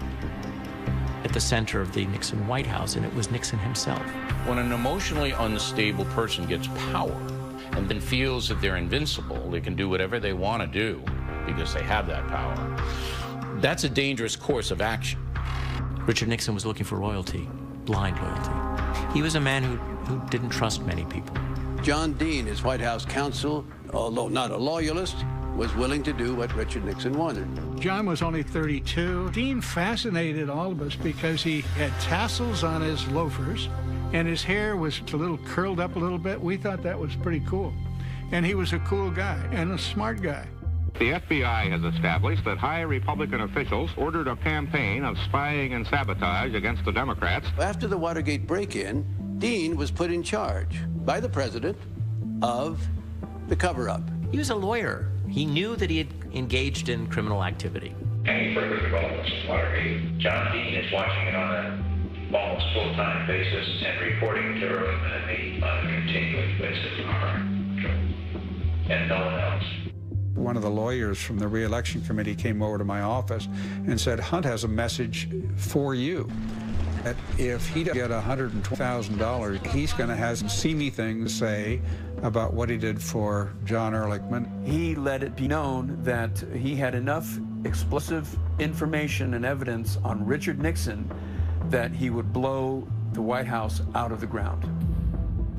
S1: at the center of the Nixon White House, and it was Nixon himself.
S8: When an emotionally unstable person gets power and then feels that they're invincible, they can do whatever they want to do because they have that power, that's a dangerous course of action.
S1: Richard Nixon was looking for loyalty, blind loyalty. He was a man who didn't trust many people.
S5: John Dean, his White House counsel, although not a loyalist, was willing to do what Richard Nixon wanted.
S13: John was only 32. Dean fascinated all of us because he had tassels on his loafers and his hair was a little curled up a little bit. We thought that was pretty cool. And he was a cool guy and a smart guy.
S14: The FBI has established that high Republican officials ordered a campaign of spying and sabotage against the Democrats.
S5: After the Watergate break-in, Dean was put in charge by the president of the cover-up.
S1: He was a lawyer. He knew that he had engaged in criminal activity.
S16: Any further developments in Watergate, John Dean is watching it on an almost full-time basis and reporting to Ehrlichman and me on a continuing basis, and no one else.
S10: One of the lawyers from the re-election committee came over to my office and said, Hunt has a message for you. That if he doesn't get $120,000, he's going to have some seamy things to say about what he did for John Ehrlichman.
S26: He let it be known that he had enough explosive information and evidence on Richard Nixon that he would blow the White House out of the ground.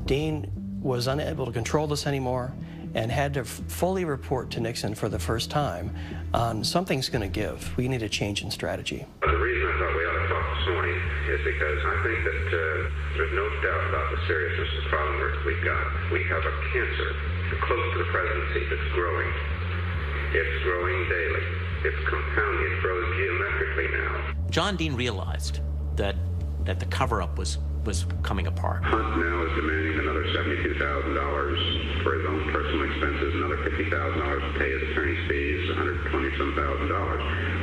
S23: Dean was unable to control this anymore and had to fully report to Nixon for the first time on something's going to give. We need a change in strategy.
S19: The reason I thought we ought to talk this morning is because I think that there's no doubt about the seriousness of the problem we've got. We have a cancer close to the presidency that's growing. It's growing daily. It's compounding. It grows geometrically now.
S1: John Dean realized that the cover-up was coming apart.
S19: Hunt now is demanding another $72,000 for his own personal expenses, another $50,000 to pay his attorney's fees, $120-some-thousand.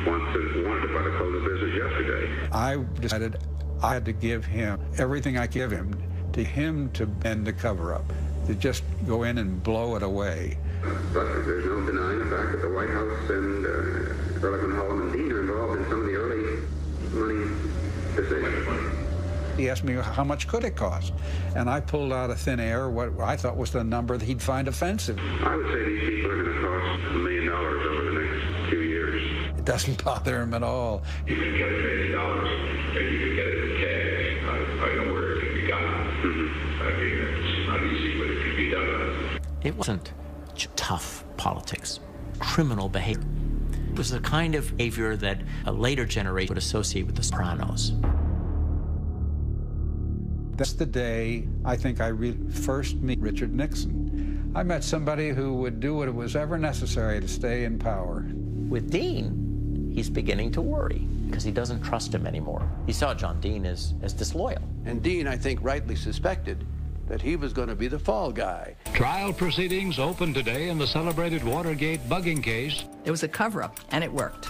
S19: Wanted it by the close of business yesterday.
S10: I decided I had to give him everything I give him to bend the cover-up, to just go in and blow it away.
S19: But there's no denying the fact that the White House and Ehrlichman, Hallam, and Dean are involved in some of the early money decisions.
S10: He asked me how much could it cost, and I pulled out of thin air what I thought was the number that he'd find offensive.
S19: I would say these people are going to cost $1 million over the next 2 years.
S10: It doesn't bother him at all.
S19: You can get $1 million, and you can get it in cash. I know where it can be gotten. I mean, it's not easy, but it can be done.
S1: It wasn't tough politics, criminal behavior. It was the kind of behavior that a later generation would associate with the Sopranos.
S10: That's the day I think I first meet Richard Nixon. I met somebody who would do what was ever necessary to stay in power.
S1: With Dean, he's beginning to worry because he doesn't trust him anymore. He saw John Dean as disloyal.
S5: And Dean, I think, rightly suspected that he was going to be the fall guy.
S20: Trial proceedings opened today in the celebrated Watergate bugging case.
S7: There was a cover-up, and it worked.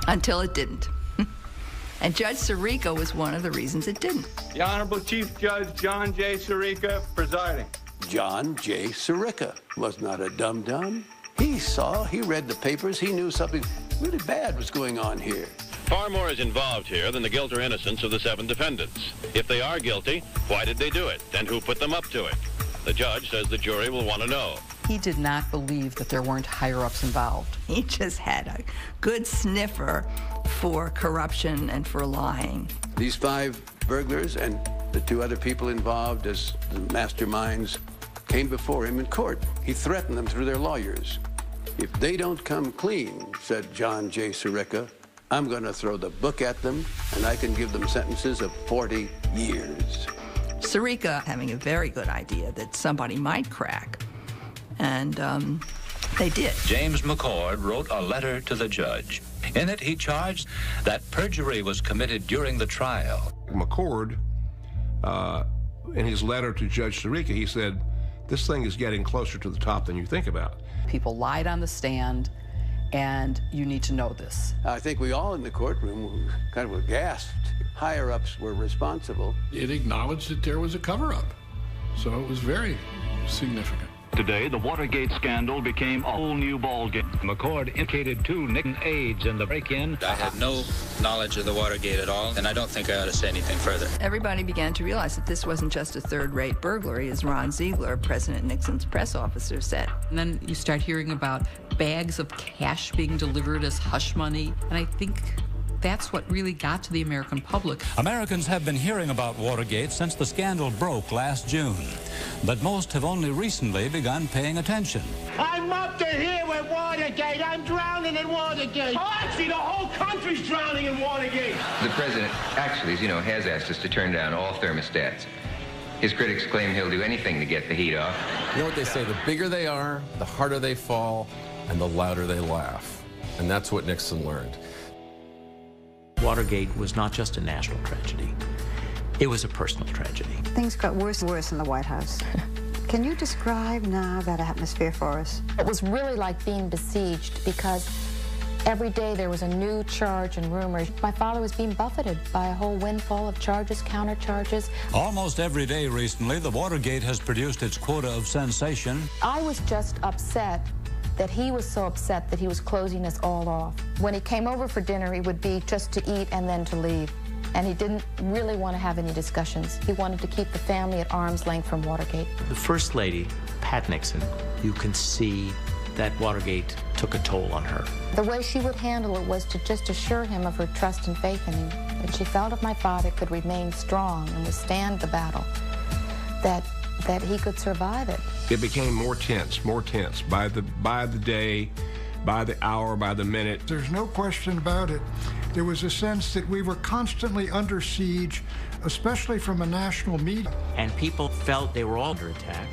S7: Until it didn't. And Judge Sirica was one of the reasons it didn't.
S24: The Honorable Chief Judge John J. Sirica presiding.
S5: John J. Sirica was not a dum-dum. He read the papers, he knew something really bad was going on here.
S24: Far more is involved here than the guilt or innocence of the 7 defendants. If they are guilty, why did they do it? And who put them up to it? The judge says the jury will want to know.
S9: He did not believe that there weren't higher-ups involved.
S7: He just had a good sniffer for corruption and for lying.
S5: These 5 burglars and the two other people involved as the masterminds came before him in court. He threatened them through their lawyers. If they don't come clean, said John J. Sirica, I'm going to throw the book at them, and I can give them sentences of 40 years.
S7: Sirica having a very good idea that somebody might crack, and they did.
S2: James McCord wrote a letter to the judge. In it, he charged that perjury was committed during the trial.
S11: McCord, in his letter to Judge Sirica, he said, this thing is getting closer to the top than you think about.
S9: People lied on the stand, and you need to know this.
S5: I think we all in the courtroom kind of gasped. Higher-ups were responsible.
S10: It acknowledged that there was a cover-up, so it was very significant.
S24: Today, the Watergate scandal became a whole new ballgame.
S20: McCord indicated 2 Nixon aides in the break-in.
S2: I had no knowledge of the Watergate at all, and I don't think I ought to say anything further.
S7: Everybody began to realize that this wasn't just a third-rate burglary, as Ron Ziegler, President Nixon's press officer, said.
S9: And then you start hearing about bags of cash being delivered as hush money, and I think that's what really got to the American public.
S20: Americans have been hearing about Watergate since the scandal broke last June, but most have only recently begun paying attention.
S6: I'm up to here with Watergate. I'm drowning in Watergate. Oh, actually, the whole country's drowning in Watergate.
S15: The president actually, as you know, has asked us to turn down all thermostats. His critics claim he'll do anything to get the heat off.
S17: You know what they say, the bigger they are, the harder they fall, and the louder they laugh. And that's what Nixon learned.
S1: Watergate was not just a national tragedy. It was a personal tragedy.
S4: Things got worse and worse in the White House. Can you describe now that atmosphere for us?
S18: It was really like being besieged because every day there was a new charge and rumor. My father was being buffeted by a whole windfall of charges, countercharges.
S20: Almost every day recently, the Watergate has produced its quota of sensation.
S18: I was just upset that he was so upset that he was closing us all off. When he came over for dinner, it would be just to eat and then to leave. And he didn't really want to have any discussions. He wanted to keep the family at arm's length from Watergate.
S1: The First Lady, Pat Nixon, you can see that Watergate took a toll on her.
S18: The way she would handle it was to just assure him of her trust and faith in him. That she felt if my father could remain strong and withstand the battle, that he could survive it.
S11: It became more tense by the day, by the hour, by the minute.
S13: There's no question about it. There was a sense that we were constantly under siege, especially from a national media.
S1: And people felt they were all under attack.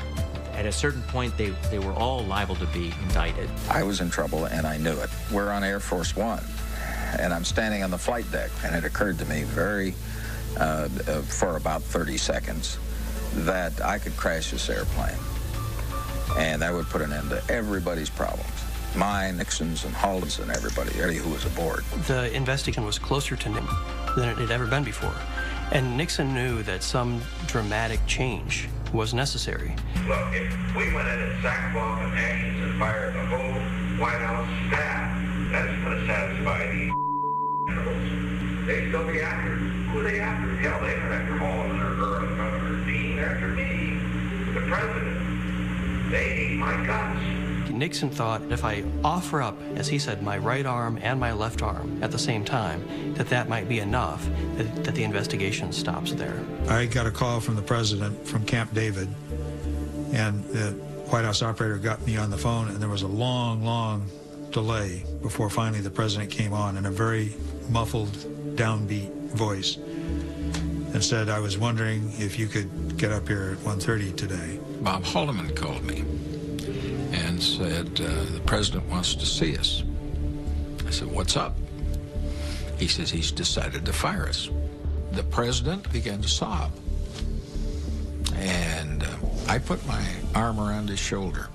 S1: At a certain point, they were all liable to be indicted.
S22: I was in trouble, and I knew it. We're on Air Force One, and I'm standing on the flight deck, and it occurred to me for about 30 seconds that I could crash this airplane, and that would put an end to everybody's problems. Mine, Nixon's, and Halden's, and everybody who was aboard.
S23: The investigation was closer to him than it had ever been before, and Nixon knew that some dramatic change was necessary.
S16: Look, if we went in and sackcloth and ashes and fired the whole White House staff, that's going to satisfy these animals. They'd still be after. Who are they after? Hell, they're after Halden or another team. They're after me, the president. They need my guts.
S23: Nixon thought if I offer up, as he said, my right arm and my left arm at the same time, that might be enough, that the investigation stops there.
S25: I got a call from the president from Camp David, and the White House operator got me on the phone, and there was a long, long delay before finally the president came on in a very muffled, downbeat voice and said, I was wondering if you could get up here at 1:30 today.
S21: Bob Haldeman called me and said, the president wants to see us. I said, what's up? He says he's decided to fire us. The president began to sob. And I put my arm around his shoulder.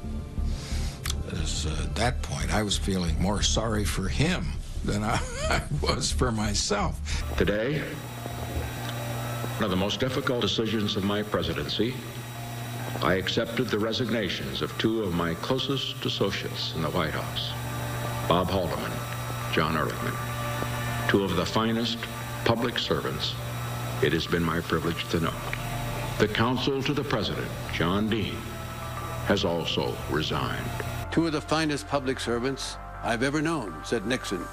S21: At that point, I was feeling more sorry for him than I was for myself.
S27: Today, one of the most difficult decisions of my presidency, I accepted the resignations of two of my closest associates in the White House, Bob Haldeman, John Ehrlichman, two of the finest public servants it has been my privilege to know. The counsel to the president, John Dean, has also resigned.
S5: Two of the finest public servants I've ever known, said Nixon,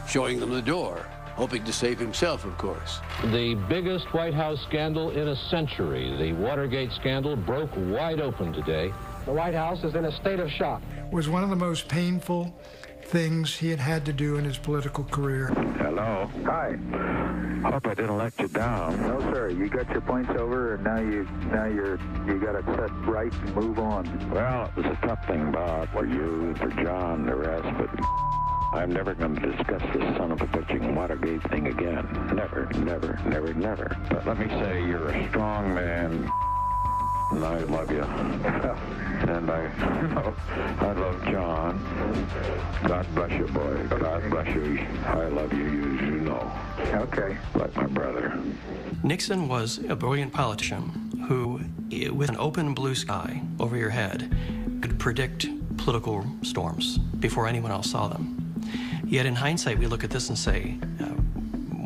S5: showing them the door. hoping to save himself, of course.
S24: The biggest White House scandal in a century, the Watergate scandal, broke wide open today.
S3: The White House is in a state of shock.
S13: It was one of the most painful things he had to do in his political career.
S16: Hello. Hi. Hope I didn't let you down. No, sir. You got your points over, and now you got to set right and move on. Well, it's a tough thing, Bob, for you, for John, the rest, but I'm never going to discuss this son of a bitching Watergate thing again. Never, never, never, never. But let me say, you're a strong man, and I love you. And I love John. God bless you, boy. God bless you. I love you, as you know. Okay. Like my brother.
S23: Nixon was a brilliant politician who, with an open blue sky over your head, could predict political storms before anyone else saw them. Yet in hindsight, we look at this and say,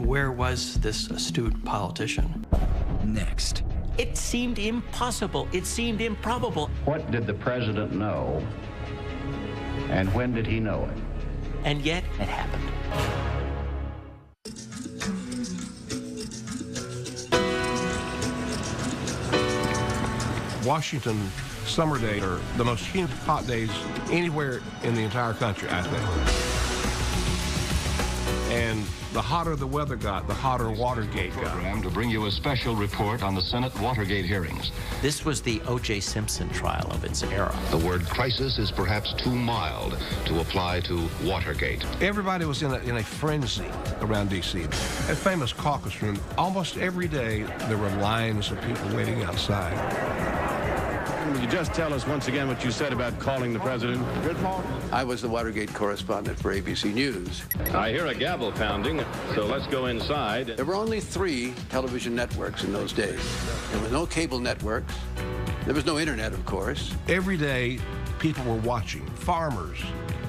S23: where was this astute politician?
S1: Next. It seemed impossible. It seemed improbable.
S24: What did the president know, and when did he know it?
S1: And yet, it happened.
S11: Washington summer days are the most humid hot days anywhere in the entire country, I think. And the hotter the weather got, the hotter Watergate got.
S24: To bring you a special report on the Senate Watergate hearings.
S1: This was the O.J. Simpson trial of its era.
S24: The word crisis is perhaps too mild to apply to Watergate.
S11: Everybody was in a frenzy around D.C. That famous caucus room, almost every day there were lines of people waiting outside.
S24: Would you just tell us once again what you said about calling the president?
S5: Good morning. I was the Watergate correspondent for ABC News.
S24: I hear a gavel pounding, so let's go inside.
S5: There were only 3 television networks in those days. There were no cable networks. There was no internet, of course.
S11: Every day, people were watching. Farmers,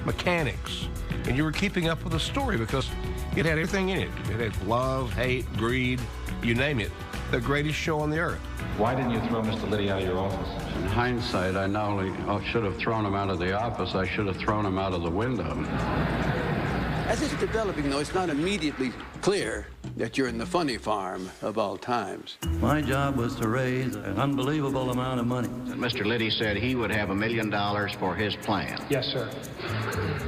S11: mechanics. And you were keeping up with the story because it had everything in it. It had love, hate, greed, you name it. The greatest show on the earth.
S24: Why didn't you throw Mr. Liddy out of your office?
S8: In hindsight, I not only should have thrown him out of the office, I should have thrown him out of the window.
S5: As it's developing, though, it's not immediately clear that you're in the funny farm of all times.
S8: My job was to raise an unbelievable amount of money.
S24: Mr. Liddy said he would have $1 million for his plan.
S3: Yes, sir.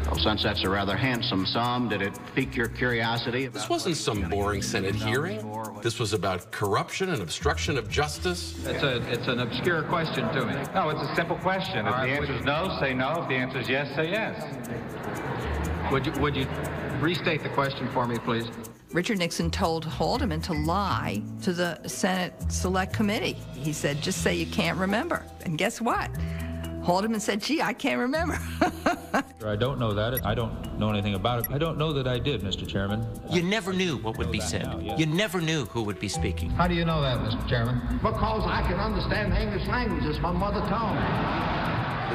S24: Well, since that's a rather handsome sum, did it pique your curiosity?
S17: This wasn't some boring Senate hearing. This was about corruption and obstruction of justice.
S3: It's an obscure question to me.
S10: No, it's a simple question. If the answer is no, say no. If the answer is yes, say yes.
S3: Would you restate the question for me, please?
S7: Richard Nixon told Haldeman to lie to the Senate Select Committee. He said, just say you can't remember. And guess what? Haldeman said, gee, I can't remember.
S12: I don't know that. I don't know anything about it. I don't know that I did, Mr. Chairman.
S1: You never knew what would be said. You never knew who would be speaking.
S10: How do you know that, Mr. Chairman?
S6: Because I can understand the English language. It's my mother tongue.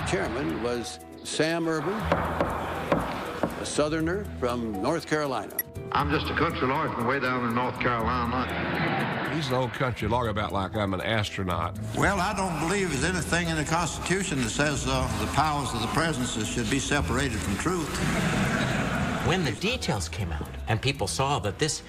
S5: The chairman was Sam Urban, a Southerner from North Carolina.
S10: I'm just a country lawyer from way down in North Carolina.
S11: He's an old country lawyer about like I'm an astronaut.
S14: Well, I don't believe there's anything in the Constitution that says the powers of the presidency should be separated from truth.
S1: When the details came out and people saw that this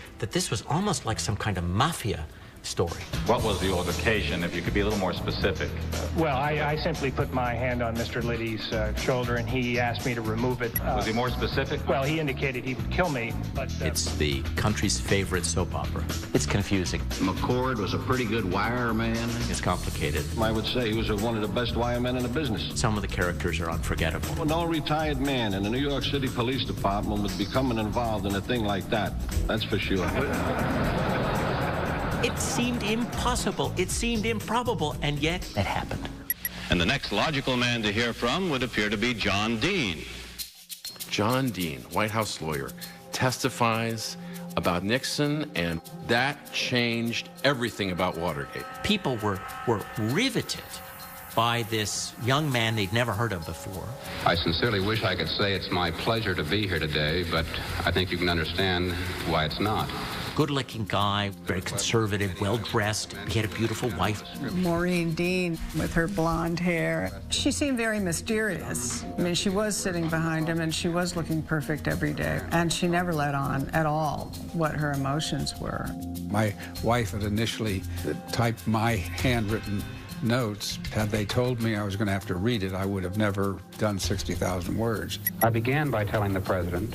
S1: was almost like some kind of mafia story.
S24: What was the altercation, if you could be a little more specific?
S3: Well, I simply put my hand on Mr. Liddy's shoulder, and he asked me to remove it.
S24: Was he more specific?
S3: Well, he indicated he would kill me, but...
S1: It's the country's favorite soap opera. It's confusing.
S24: McCord was a pretty good wire man.
S1: It's complicated.
S8: I would say he was one of the best wire men in the business.
S1: Some of the characters are unforgettable.
S8: No retired man in the New York City Police Department would be coming involved in a thing like that. That's for sure.
S1: It seemed impossible. It seemed improbable, and yet it happened.
S24: And the next logical man to hear from would appear to be John Dean.
S17: John Dean, White House lawyer, testifies about Nixon, and that changed everything about Watergate.
S1: People were riveted by this young man they'd never heard of before.
S15: I sincerely wish I could say it's my pleasure to be here today, but I think you can understand why it's not.
S1: good-looking guy, very conservative, well-dressed. He had a beautiful wife.
S2: Maureen Dean, with her blonde hair. She seemed very mysterious. I mean, she was sitting behind him, and she was looking perfect every day. And she never let on at all what her emotions were.
S4: My wife had initially typed my handwritten notes. Had they told me I was going to have to read it, I would have never done 60,000 words.
S9: I began by telling the president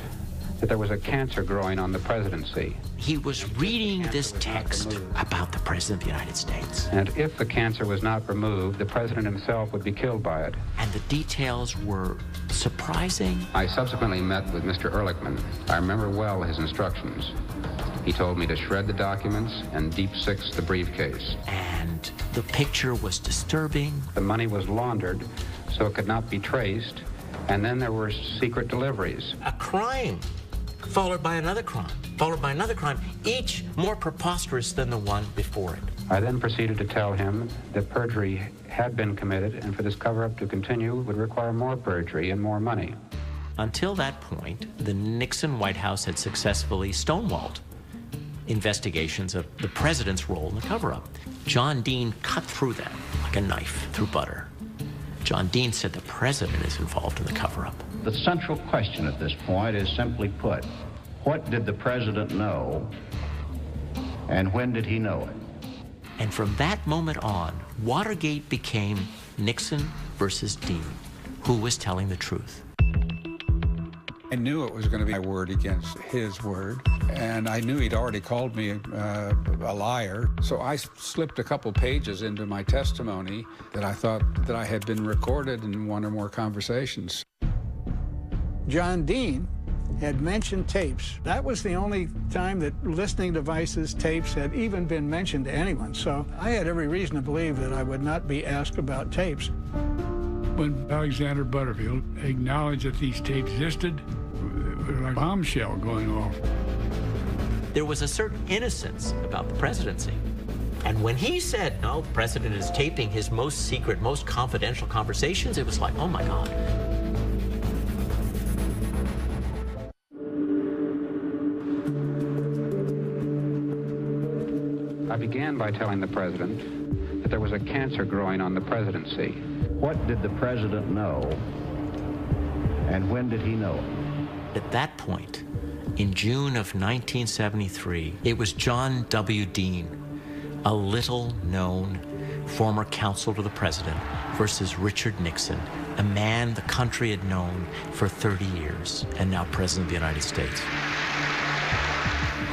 S9: that there was a cancer growing on the presidency.
S1: He was reading this text about the President of the United States.
S9: And if the cancer was not removed, the president himself would be killed by it.
S1: And the details were surprising.
S9: I subsequently met with Mr. Ehrlichman. I remember well his instructions. He told me to shred the documents and deep six the briefcase.
S1: And the picture was disturbing.
S9: The money was laundered so it could not be traced, and then there were secret deliveries.
S1: A crime followed by another crime, followed by another crime, each more preposterous than the one before it.
S9: I then proceeded to tell him that perjury had been committed, and for this cover-up to continue would require more perjury and more money.
S1: Until that point, the Nixon White House had successfully stonewalled investigations of the president's role in the cover-up. John Dean cut through that like a knife through butter. John Dean said the president is involved in the cover-up.
S18: The central question at this point is simply put, what did the president know, and when did he know it?
S1: And from that moment on, Watergate became Nixon versus Dean. Who was telling the truth?
S4: I knew it was going to be my word against his word, and I knew he'd already called me a liar. So I slipped a couple pages into my testimony that I thought that I had been recorded in one or more conversations.
S13: John Dean had mentioned tapes. That was the only time that listening devices, tapes, had even been mentioned to anyone. So I had every reason to believe that I would not be asked about tapes.
S19: When Alexander Butterfield acknowledged that these tapes existed, there was like a bombshell going off.
S1: There was a certain innocence about the presidency. And when he said, no, the president is taping his most secret, most confidential conversations, it was like, oh my God.
S9: I began by telling the president that there was a cancer growing on the presidency.
S18: What did the president know, and when did he know it?
S1: At that point, in June of 1973, it was John W. Dean, a little-known former counsel to the president, versus Richard Nixon, a man the country had known for 30 years and now president of the United States.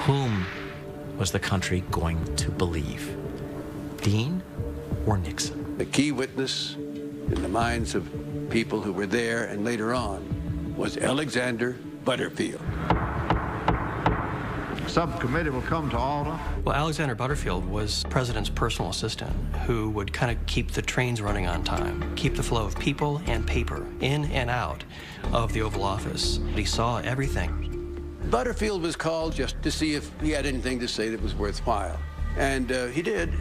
S1: Whom was the country going to believe? Dean or Nixon?
S5: The key witness in the minds of people who were there and later on was Alexander Butterfield.
S14: Subcommittee will come to order.
S23: Well, Alexander Butterfield was the president's personal assistant who would kind of keep the trains running on time, keep the flow of people and paper in and out of the Oval Office. He saw everything.
S5: Butterfield was called just to see if he had anything to say that was worthwhile, and he did.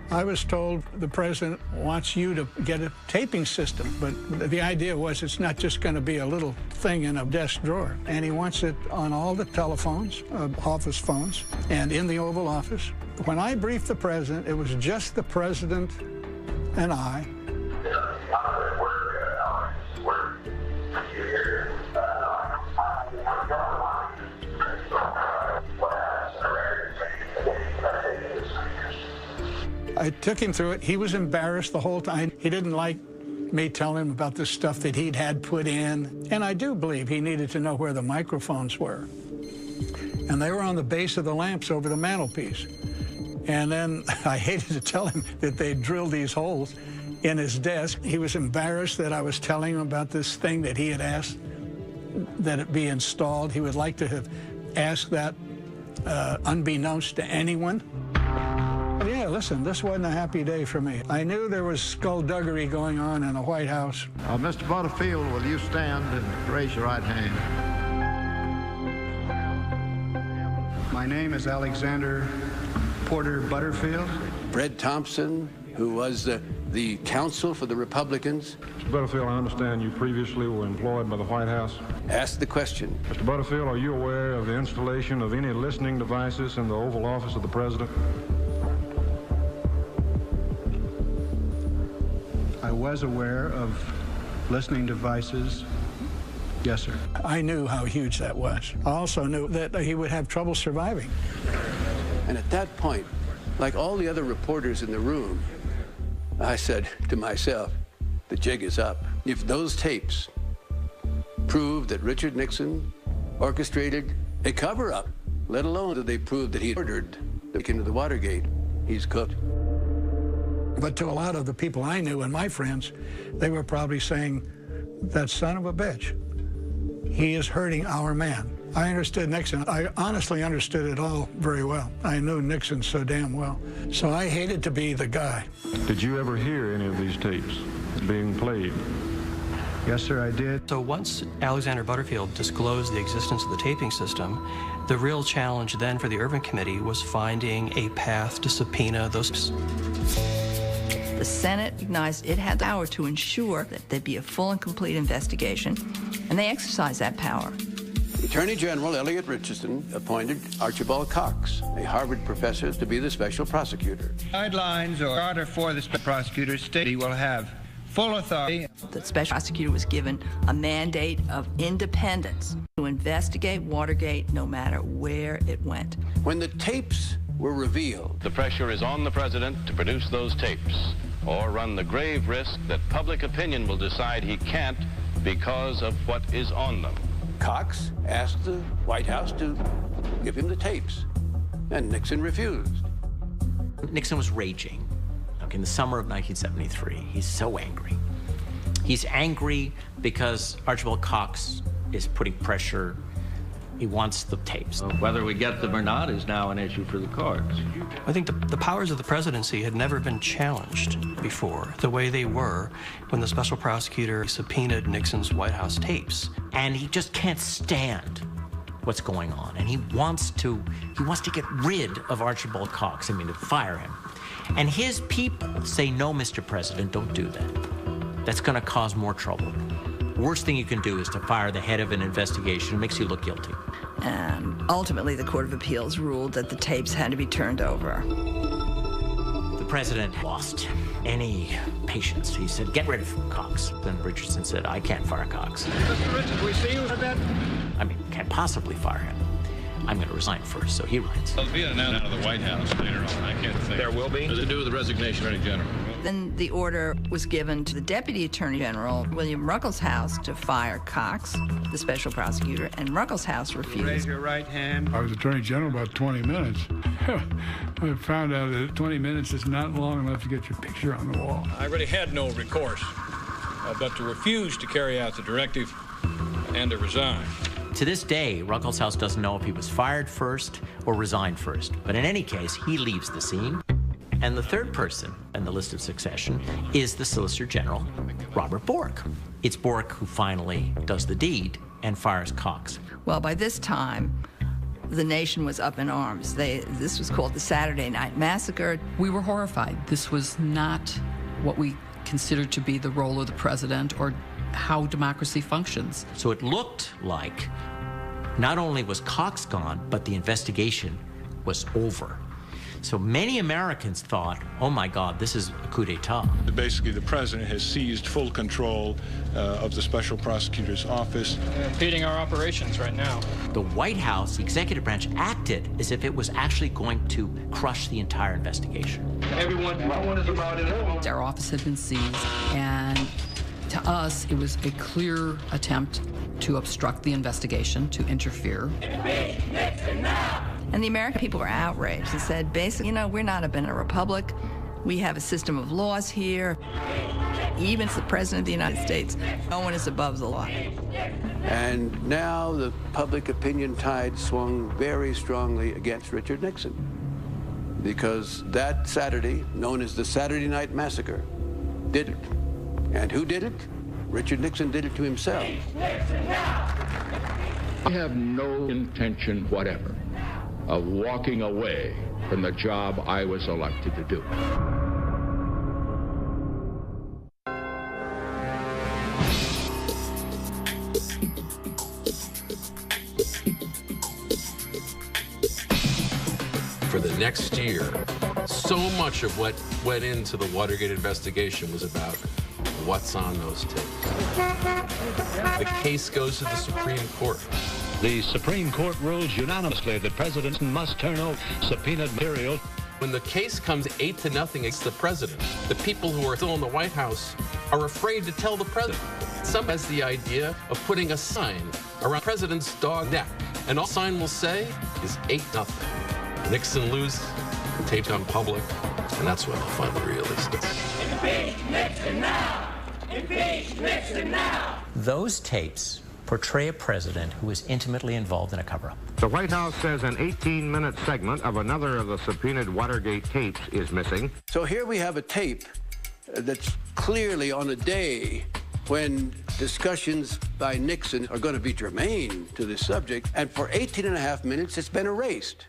S13: I was told the president wants you to get a taping system, but the idea was it's not just going to be a little thing in a desk drawer. And he wants it on all the telephones, office phones, and in the Oval Office. When I briefed the president, it was just the president and I. I took him through it. He was embarrassed the whole time. He didn't like me telling him about the stuff that he'd had put in. And I do believe he needed to know where the microphones were. And they were on the base of the lamps over the mantelpiece. And then I hated to tell him that they'd drilled these holes in his desk. He was embarrassed that I was telling him about this thing that he had asked that it be installed. He would like to have asked that unbeknownst to anyone. Yeah, listen, this wasn't a happy day for me. I knew there was skullduggery going on in the White House.
S14: Mr. Butterfield, will you stand and raise your right hand?
S20: My name is Alexander Porter Butterfield.
S5: Fred Thompson, who was the counsel for the Republicans.
S16: Mr. Butterfield, I understand you previously were employed by the White House.
S5: Asked the question.
S16: Mr. Butterfield, are you aware of the installation of any listening devices in the Oval Office of the President?
S13: I was aware of listening devices. Yes, sir. I knew how huge that was. I also knew that he would have trouble surviving.
S5: And at that point, like all the other reporters in the room, I said to myself, the jig is up. If those tapes prove that Richard Nixon orchestrated a cover-up, let alone that they proved that he ordered into the Watergate, he's cooked.
S13: But to a lot of the people I knew and my friends, they were probably saying, that son of a bitch, he is hurting our man. I understood Nixon. I honestly understood it all very well. I knew Nixon so damn well. So I hated to be the guy.
S16: Did you ever hear any of these tapes being played?
S13: Yes, sir, I did.
S23: So once Alexander Butterfield disclosed the existence of the taping system, the real challenge then for the Ervin Committee was finding a path to subpoena those.
S7: The Senate recognized it had the power to ensure that there'd be a full and complete investigation, and they exercised that power.
S5: Attorney General Elliot Richardson appointed Archibald Cox, a Harvard professor, to be the special prosecutor.
S10: Guidelines or order for the special prosecutor state he will have full authority.
S7: The special prosecutor was given a mandate of independence to investigate Watergate no matter where it went.
S5: When the tapes were revealed,
S24: the pressure is on the president to produce those tapes, or run the grave risk that public opinion will decide he can't because of what is on them.
S5: Cox asked the White House to give him the tapes, and Nixon refused.
S1: Nixon was raging. In the summer of 1973, he's so angry. He's angry because Archibald Cox is putting pressure. He wants the tapes.
S10: Whether we get them or not is now an issue for the courts.
S23: I think the powers of the presidency had never been challenged before, the way they were when the special prosecutor subpoenaed Nixon's White House tapes.
S1: And he just can't stand what's going on. And he wants to get rid of Archibald Cox, to fire him. And his people say, no, Mr. President, don't do that. That's going to cause more trouble. Worst thing you can do is to fire the head of an investigation. It makes you look guilty.
S7: And ultimately, the Court of Appeals ruled that the tapes had to be turned over.
S1: The president lost any patience. He said, get rid of Cox. Then Richardson said, I can't fire Cox.
S10: Mr. Richards, we see you at that?
S1: Can't possibly fire him. I'm going to resign first, so he resigns.
S10: There'll be an announcement out of the White House later on. I can't think. There will be? What does it do with the resignation of Attorney General?
S7: Then the order was given to the Deputy Attorney General, William Ruckelshaus, to fire Cox, the special prosecutor, and Ruckelshaus refused.
S10: Raise your right hand.
S19: I was Attorney General about 20 minutes. I found out that 20 minutes is not long enough to get your picture on the wall.
S10: I really had no recourse but to refuse to carry out the directive and to resign.
S1: To this day, Ruckelshaus doesn't know if he was fired first or resigned first. But in any case, he leaves the scene. And the third person in the list of succession is the Solicitor General, Robert Bork. It's Bork who finally does the deed and fires Cox.
S7: Well, by this time, the nation was up in arms. This was called the Saturday Night Massacre.
S20: We were horrified. This was not what we considered to be the role of the president or how democracy functions.
S1: So it looked like not only was Cox gone, but the investigation was over. So many Americans thought, oh my God, this is a coup d'etat.
S21: Basically, the president has seized full control of the special prosecutor's office.
S3: Impeding our operations right now.
S1: The White House, the executive branch, acted as if it was actually going to crush the entire investigation.
S10: Everyone is about it.
S20: Our office had been seized, and to us, it was a clear attempt to obstruct the investigation, to interfere.
S7: And the American people were outraged and said, basically, we're not a republic. We have a system of laws here. Even as the President of the United States, no one is above the law.
S5: And now the public opinion tide swung very strongly against Richard Nixon, because that Saturday, known as the Saturday Night Massacre, did it. And who did it? Richard Nixon did it to himself.
S22: I have no intention whatever of walking away from the job I was elected to do.
S17: next year, so much of what went into the Watergate investigation was about what's on those tapes. The case goes to the Supreme Court.
S6: The Supreme Court rules unanimously that presidents must turn over subpoenaed material.
S17: When the case comes 8-0 against the president, the people who are still in the White House are afraid to tell the president. Some has the idea of putting a sign around the president's dog neck, and all the sign will say is 8-0. Nixon loses, the tape's gone public, and that's when the fun really starts.
S8: Impeach Nixon now! Impeach Nixon now!
S1: Those tapes portray a president who was intimately involved in a cover-up.
S11: The White House says an 18-minute segment of another of the subpoenaed Watergate tapes is missing.
S5: So here we have a tape that's clearly on a day when discussions by Nixon are going to be germane to this subject, and for 18.5 minutes it's been erased.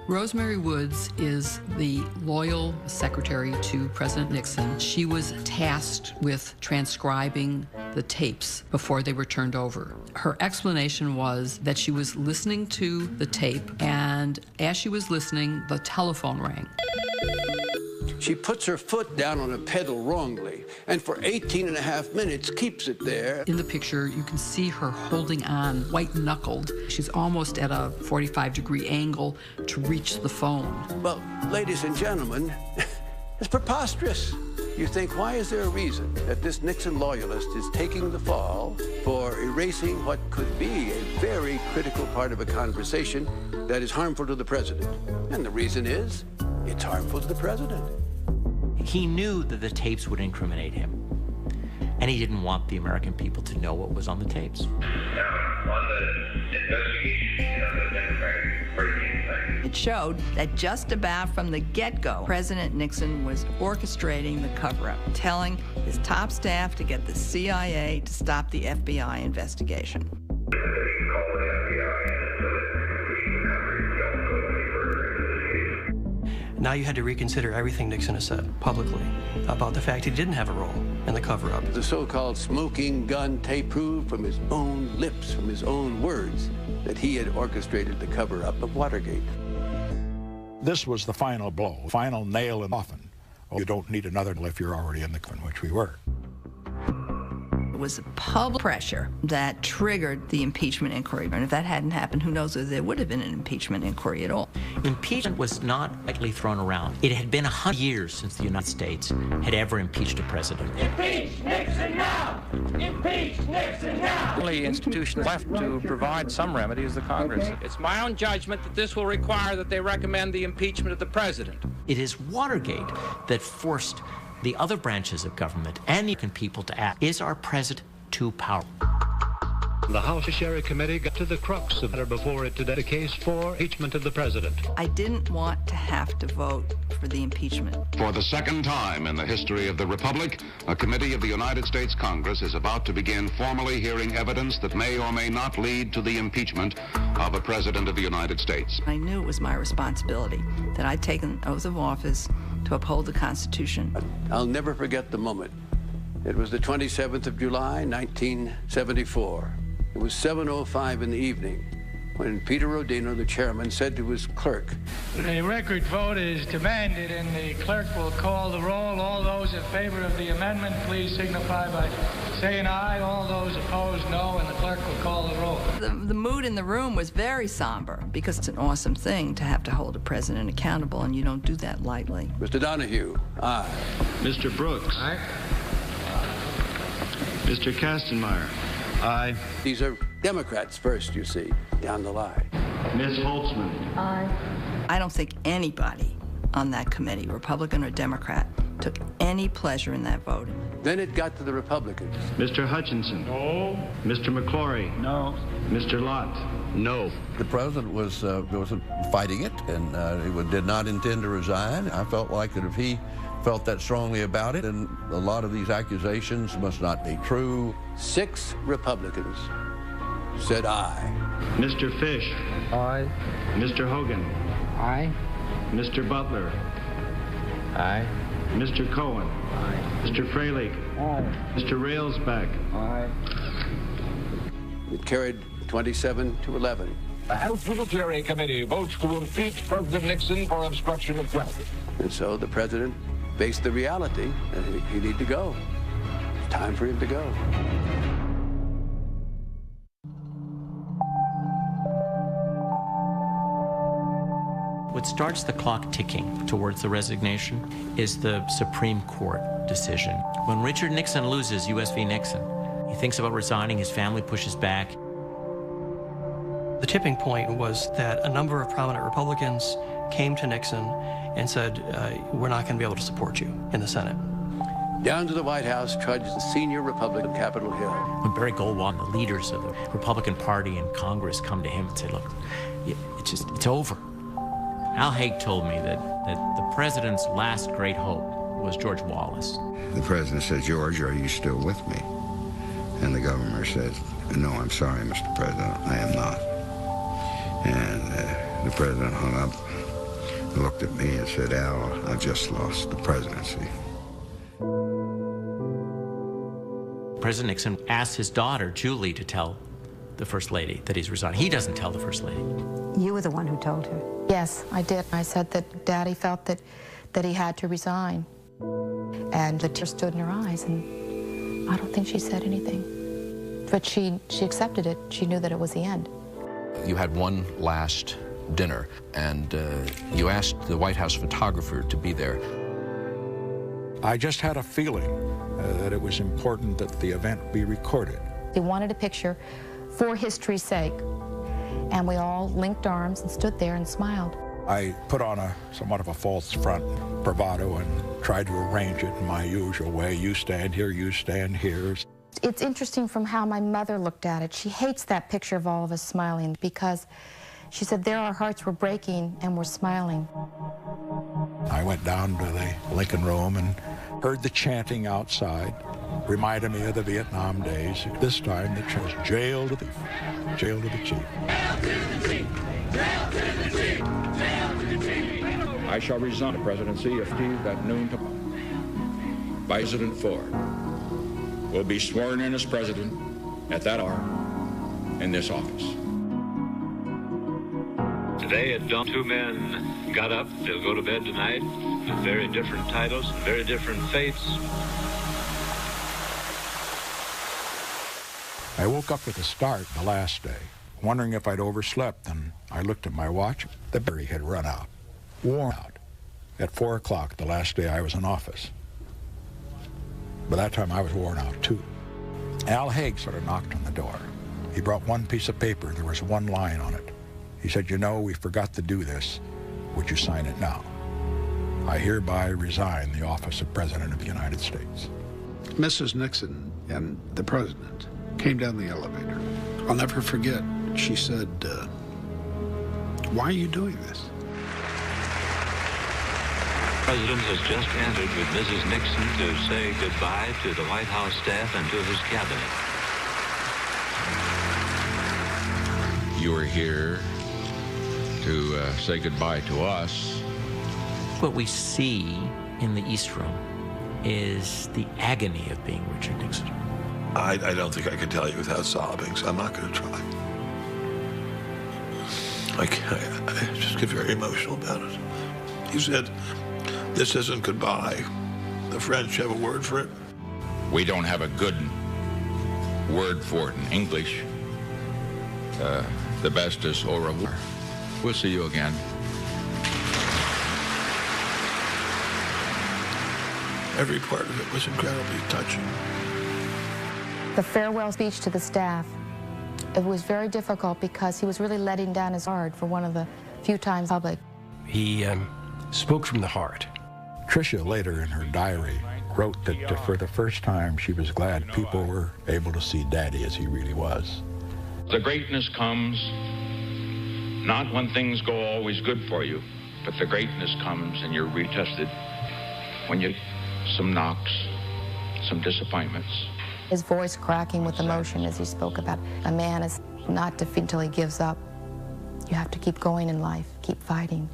S20: Rosemary Woods is the loyal secretary to President Nixon. She was tasked with transcribing the tapes before they were turned over. Her explanation was that she was listening to the tape, and as she was listening, the telephone rang.
S5: She puts her foot down on a pedal wrongly, and for 18.5 minutes keeps it there.
S20: In the picture, you can see her holding on, white-knuckled. She's almost at a 45-degree angle to reach the phone.
S5: Well, ladies and gentlemen, it's preposterous. You think, why is there a reason that this Nixon loyalist is taking the fall for erasing what could be a very critical part of a conversation that is harmful to the president? And the reason is, it's harmful to the president.
S1: He knew that the tapes would incriminate him, and he didn't want the American people to know what was on the tapes.
S8: Now, on the investigation of the Democratic Party thing.
S7: It showed that just about from the get-go, President Nixon was orchestrating the cover-up, telling his top staff to get the CIA to stop the FBI investigation.
S23: Now you had to reconsider everything Nixon has said publicly about the fact he didn't have a role in the cover-up.
S5: The so-called smoking gun tape proved from his own lips, from his own words, that he had orchestrated the cover-up of Watergate.
S12: This was the final blow, final nail in the coffin. Oh, you don't need another if you're already in the coffin, which we were.
S7: It was public pressure that triggered the impeachment inquiry. And if that hadn't happened, who knows if there would have been an impeachment inquiry at all.
S1: Impeachment was not lightly thrown around. It had been 100 years since the United States had ever impeached a president.
S8: Impeach Nixon now! Impeach Nixon now!
S3: The only institution left to provide some remedy is the Congress.
S25: It's my own judgment that this will require that they recommend the impeachment of the president.
S1: It is Watergate that forced the other branches of government and the American people to act. Is our president too powerful?
S6: The House Judiciary Committee got to the crux of the matter before it today, the case for impeachment of the president.
S7: I didn't want to have to vote for the impeachment.
S9: For the second time in the history of the Republic, a committee of the United States Congress is about to begin formally hearing evidence that may or may not lead to the impeachment of a president of the United States.
S7: I knew it was my responsibility, that I'd taken oath of office to uphold the Constitution.
S5: I'll never forget the moment. It was the 27th of July, 1974. It was 7:05 in the evening when Peter Rodino, the chairman, said to his clerk,
S26: "The record vote is demanded, and the clerk will call the roll. All those in favor of the amendment, please signify by saying aye. All those opposed, no, and the clerk will call the roll."
S7: The mood in the room was very somber, because it's an awesome thing to have to hold a president accountable, and you don't do that lightly.
S5: Mr. Donahue, aye.
S6: Mr. Brooks. Aye. Mr. Kastenmeier. Aye.
S5: These are Democrats first, you see, down the line.
S6: Ms. Holtzman.
S7: Aye. I don't think anybody on that committee, Republican or Democrat, took any pleasure in that vote.
S5: Then it got to the Republicans.
S6: Mr. Hutchinson.
S26: No.
S6: Mr. McClory.
S26: No.
S6: Mr. Lott.
S27: No. The president was fighting it and he did not intend to resign. I felt like that if he felt that strongly about it, and a lot of these accusations must not be true.
S5: 6 Republicans said aye.
S6: Mr. Fish.
S26: Aye.
S6: Mr. Hogan.
S26: Aye.
S6: Mr. Butler.
S26: Aye.
S6: Mr. Cohen.
S26: Aye.
S6: Mr. Freilich.
S26: Aye.
S6: Mr. Railsback.
S26: Aye.
S5: It carried 27 to 11.
S2: The House Judiciary Committee votes to impeach President Nixon for obstruction of justice.
S5: And so the president faced the reality that he needed to go. It's time for him to go.
S1: What starts the clock ticking towards the resignation is the Supreme Court decision. When Richard Nixon loses U.S. v. Nixon, he thinks about resigning, his family pushes back.
S23: The tipping point was that a number of prominent Republicans came to Nixon and said, we're not going to be able to support you in the Senate.
S5: Down to the White House trudged the senior Republican Capitol Hill.
S1: When Barry Goldwater and the leaders of the Republican Party in Congress come to him and say, look, it's over. Al Haig told me that the president's last great hope was George Wallace.
S4: The president said, George, are you still with me? And the governor said, no, I'm sorry, Mr. President, I am not. And the president hung up, looked at me and said, Al, I've just lost the presidency.
S1: President Nixon asked his daughter, Julie, to tell the First Lady that he's resigning. He doesn't tell the First Lady.
S13: You were the one who told her.
S14: Yes, I did. I said that Daddy felt that he had to resign. And the tears stood in her eyes, and I don't think she said anything. But she accepted it. She knew that it was the end.
S15: You had one last dinner, and you asked the White House photographer to be there.
S12: I just had a feeling that it was important that the event be recorded.
S14: They wanted a picture for history's sake, and we all linked arms and stood there and smiled.
S12: I put on somewhat of a false front, bravado, and tried to arrange it in my usual way. You stand here, you stand here.
S14: It's interesting from how my mother looked at it. She hates that picture of all of us smiling because she said there our hearts were breaking and we're smiling.
S12: I went down to the Lincoln Room and heard the chanting outside. Reminded me of the Vietnam days. This time the chant was jail to the chief. Jail to the chief.
S22: I shall resign the presidency effective at noon tomorrow. President Ford will be sworn in as president at that hour in this office.
S6: Today at dawn, two men got up. They'll go to bed tonight with very different titles and very different fates.
S12: I woke up with a start the last day, wondering if I'd overslept, and I looked at my watch. The battery had run out, worn out, at 4 o'clock the last day I was in office. By that time, I was worn out, too. Al Haig sort of knocked on the door. He brought one piece of paper. There was one line on it. He said, you know, we forgot to do this. Would you sign it now? I hereby resign the office of President of the United States.
S16: Mrs. Nixon and the President came down the elevator. I'll never forget. She said, why are you doing this?
S6: The President has just entered with Mrs. Nixon to say goodbye to the White House staff and to his cabinet.
S22: You are here to say goodbye to us.
S1: What we see in the East Room is the agony of being Richard Nixon.
S18: I don't think I can tell you without sobbing, so I'm not going to try. I just get very emotional about it. He said, this isn't goodbye. The French have a word for it.
S22: We don't have a good word for it in English. The best is au revoir. We'll see you again.
S18: Every part of it was incredibly touching.
S14: The farewell speech to the staff, it was very difficult because he was really letting down his guard for one of the few times public.
S28: He spoke from the heart.
S12: Tricia later in her diary wrote that for the first time she was glad people were able to see Daddy as he really was.
S22: The greatness comes not when things go always good for you, but the greatness comes and you're retested when you some knocks, some disappointments.
S14: His voice cracking with emotion as he spoke about a man is not defeated until he gives up. You have to keep going in life, keep fighting.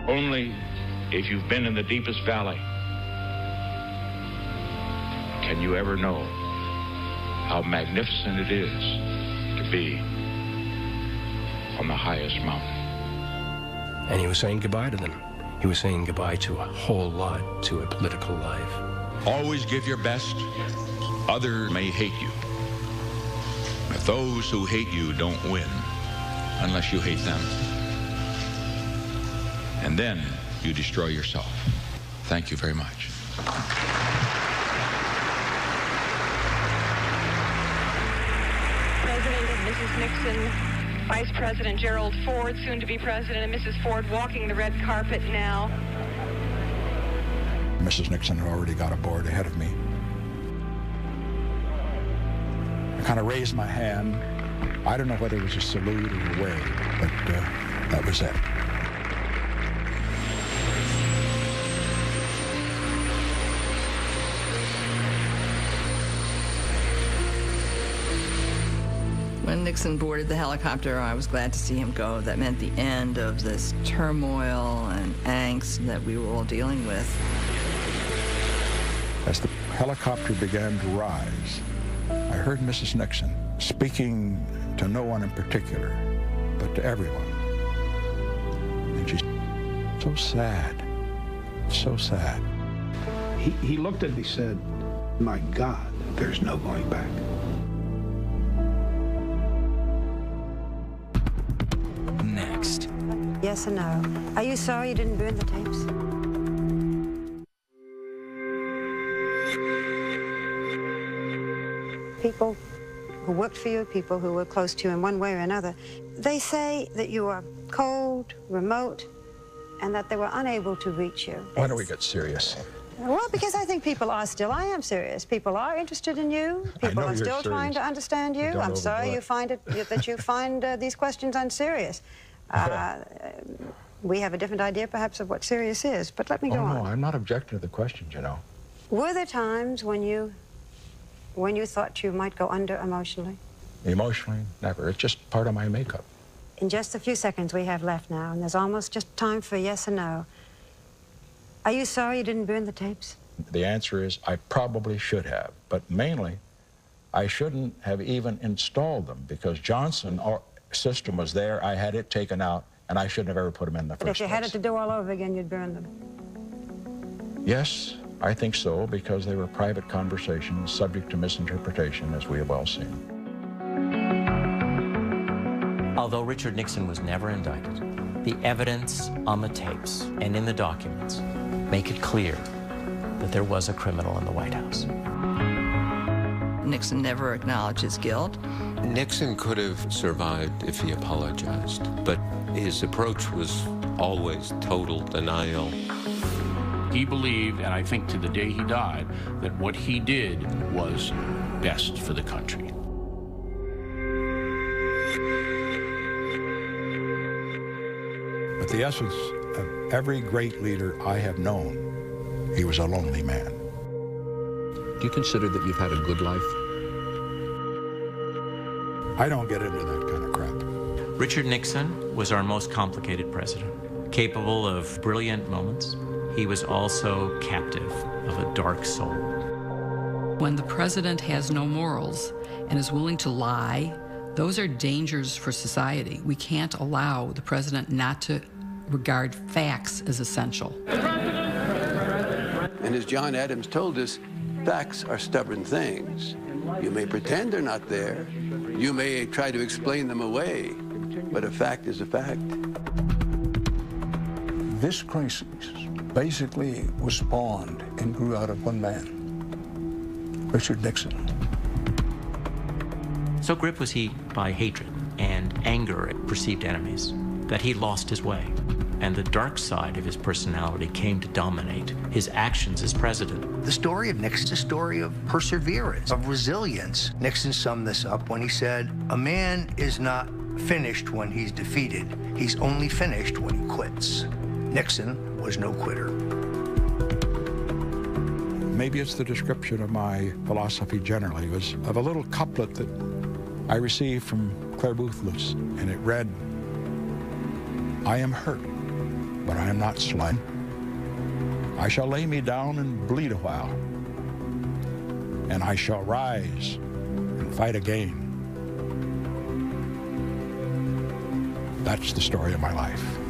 S22: Only if you've been in the deepest valley can you ever know how magnificent it is to be on the highest mountain.
S28: And he was saying goodbye to them. He was saying goodbye to a whole lot, to a political life.
S22: Always give your best. Others may hate you. But those who hate you don't win unless you hate them. And then you destroy yourself. Thank you very much.
S8: President and Mrs. Nixon, Vice President Gerald Ford, soon to be President, and Mrs. Ford walking the red carpet now.
S12: Mrs. Nixon had already got aboard ahead of me. I kind of raised my hand. I don't know whether it was a salute or a wave, but that was it.
S7: When Nixon boarded the helicopter, I was glad to see him go. That meant the end of this turmoil and angst that we were all dealing with.
S12: As the helicopter began to rise, I heard Mrs. Nixon speaking to no one in particular, but to everyone. And she's so sad, so sad.
S16: He looked at me and said, "My God, there's no going back."
S10: Next.
S13: Yes or no? Are you sorry you didn't burn the tapes? People who worked for you, people who were close to you in one way or another, they say that you are cold, remote, and that they were unable to reach you.
S12: Why don't we get serious?
S13: Well, because I think people are still, I am serious. People are interested in you. People are still trying to understand you. I'm sorry you find that you find these questions unserious. We have a different idea, perhaps, of what serious is, but let me go on.
S12: No, I'm not objecting to the questions, you know.
S13: Were there times when you thought you might go under emotionally?
S12: Emotionally, never. It's just part of my makeup.
S13: In just a few seconds we have left now, and there's almost just time for yes or no. Are you sorry you didn't burn the tapes?
S12: The answer is I probably should have, but mainly I shouldn't have even installed them because Johnson's system was there, I had it taken out, and I shouldn't have ever put them in the first place.
S13: But if you had it to do all over again, you'd burn them?
S12: Yes, I think so, because they were private conversations subject to misinterpretation, as we have all seen.
S1: Although Richard Nixon was never indicted, the evidence on the tapes and in the documents make it clear that there was a criminal in the White House.
S7: Nixon never acknowledged his guilt.
S11: Nixon could have survived if he apologized, but his approach was always total denial.
S22: He believed, and I think to the day he died, that what he did was best for the country.
S12: But the essence of every great leader I have known, he was a lonely man.
S15: Do you consider that you've had a good life?
S12: I don't get into that kind of crap.
S1: Richard Nixon was our most complicated president, capable of brilliant moments. He was also captive of a dark soul.
S17: When the president has no morals and is willing to lie, those are dangers for society. We can't allow the president not to regard facts as essential.
S5: And as John Adams told us, facts are stubborn things. You may pretend they're not there. You may try to explain them away, but a fact is a fact.
S16: This crisis basically was spawned and grew out of one man, Richard Nixon.
S1: So gripped was he by hatred and anger at perceived enemies that he lost his way, and the dark side of his personality came to dominate his actions as president.
S19: The story of Nixon is a story of perseverance, of resilience. Nixon summed this up when he said, "A man is not finished when he's defeated. He's only finished when he quits." Nixon was no quitter.
S12: Maybe it's the description of my philosophy generally. It was of a little couplet that I received from Claire Booth-Luce, and it read, "I am hurt, but I am not slain. I shall lay me down and bleed a while, and I shall rise and fight again. That's the story of my life.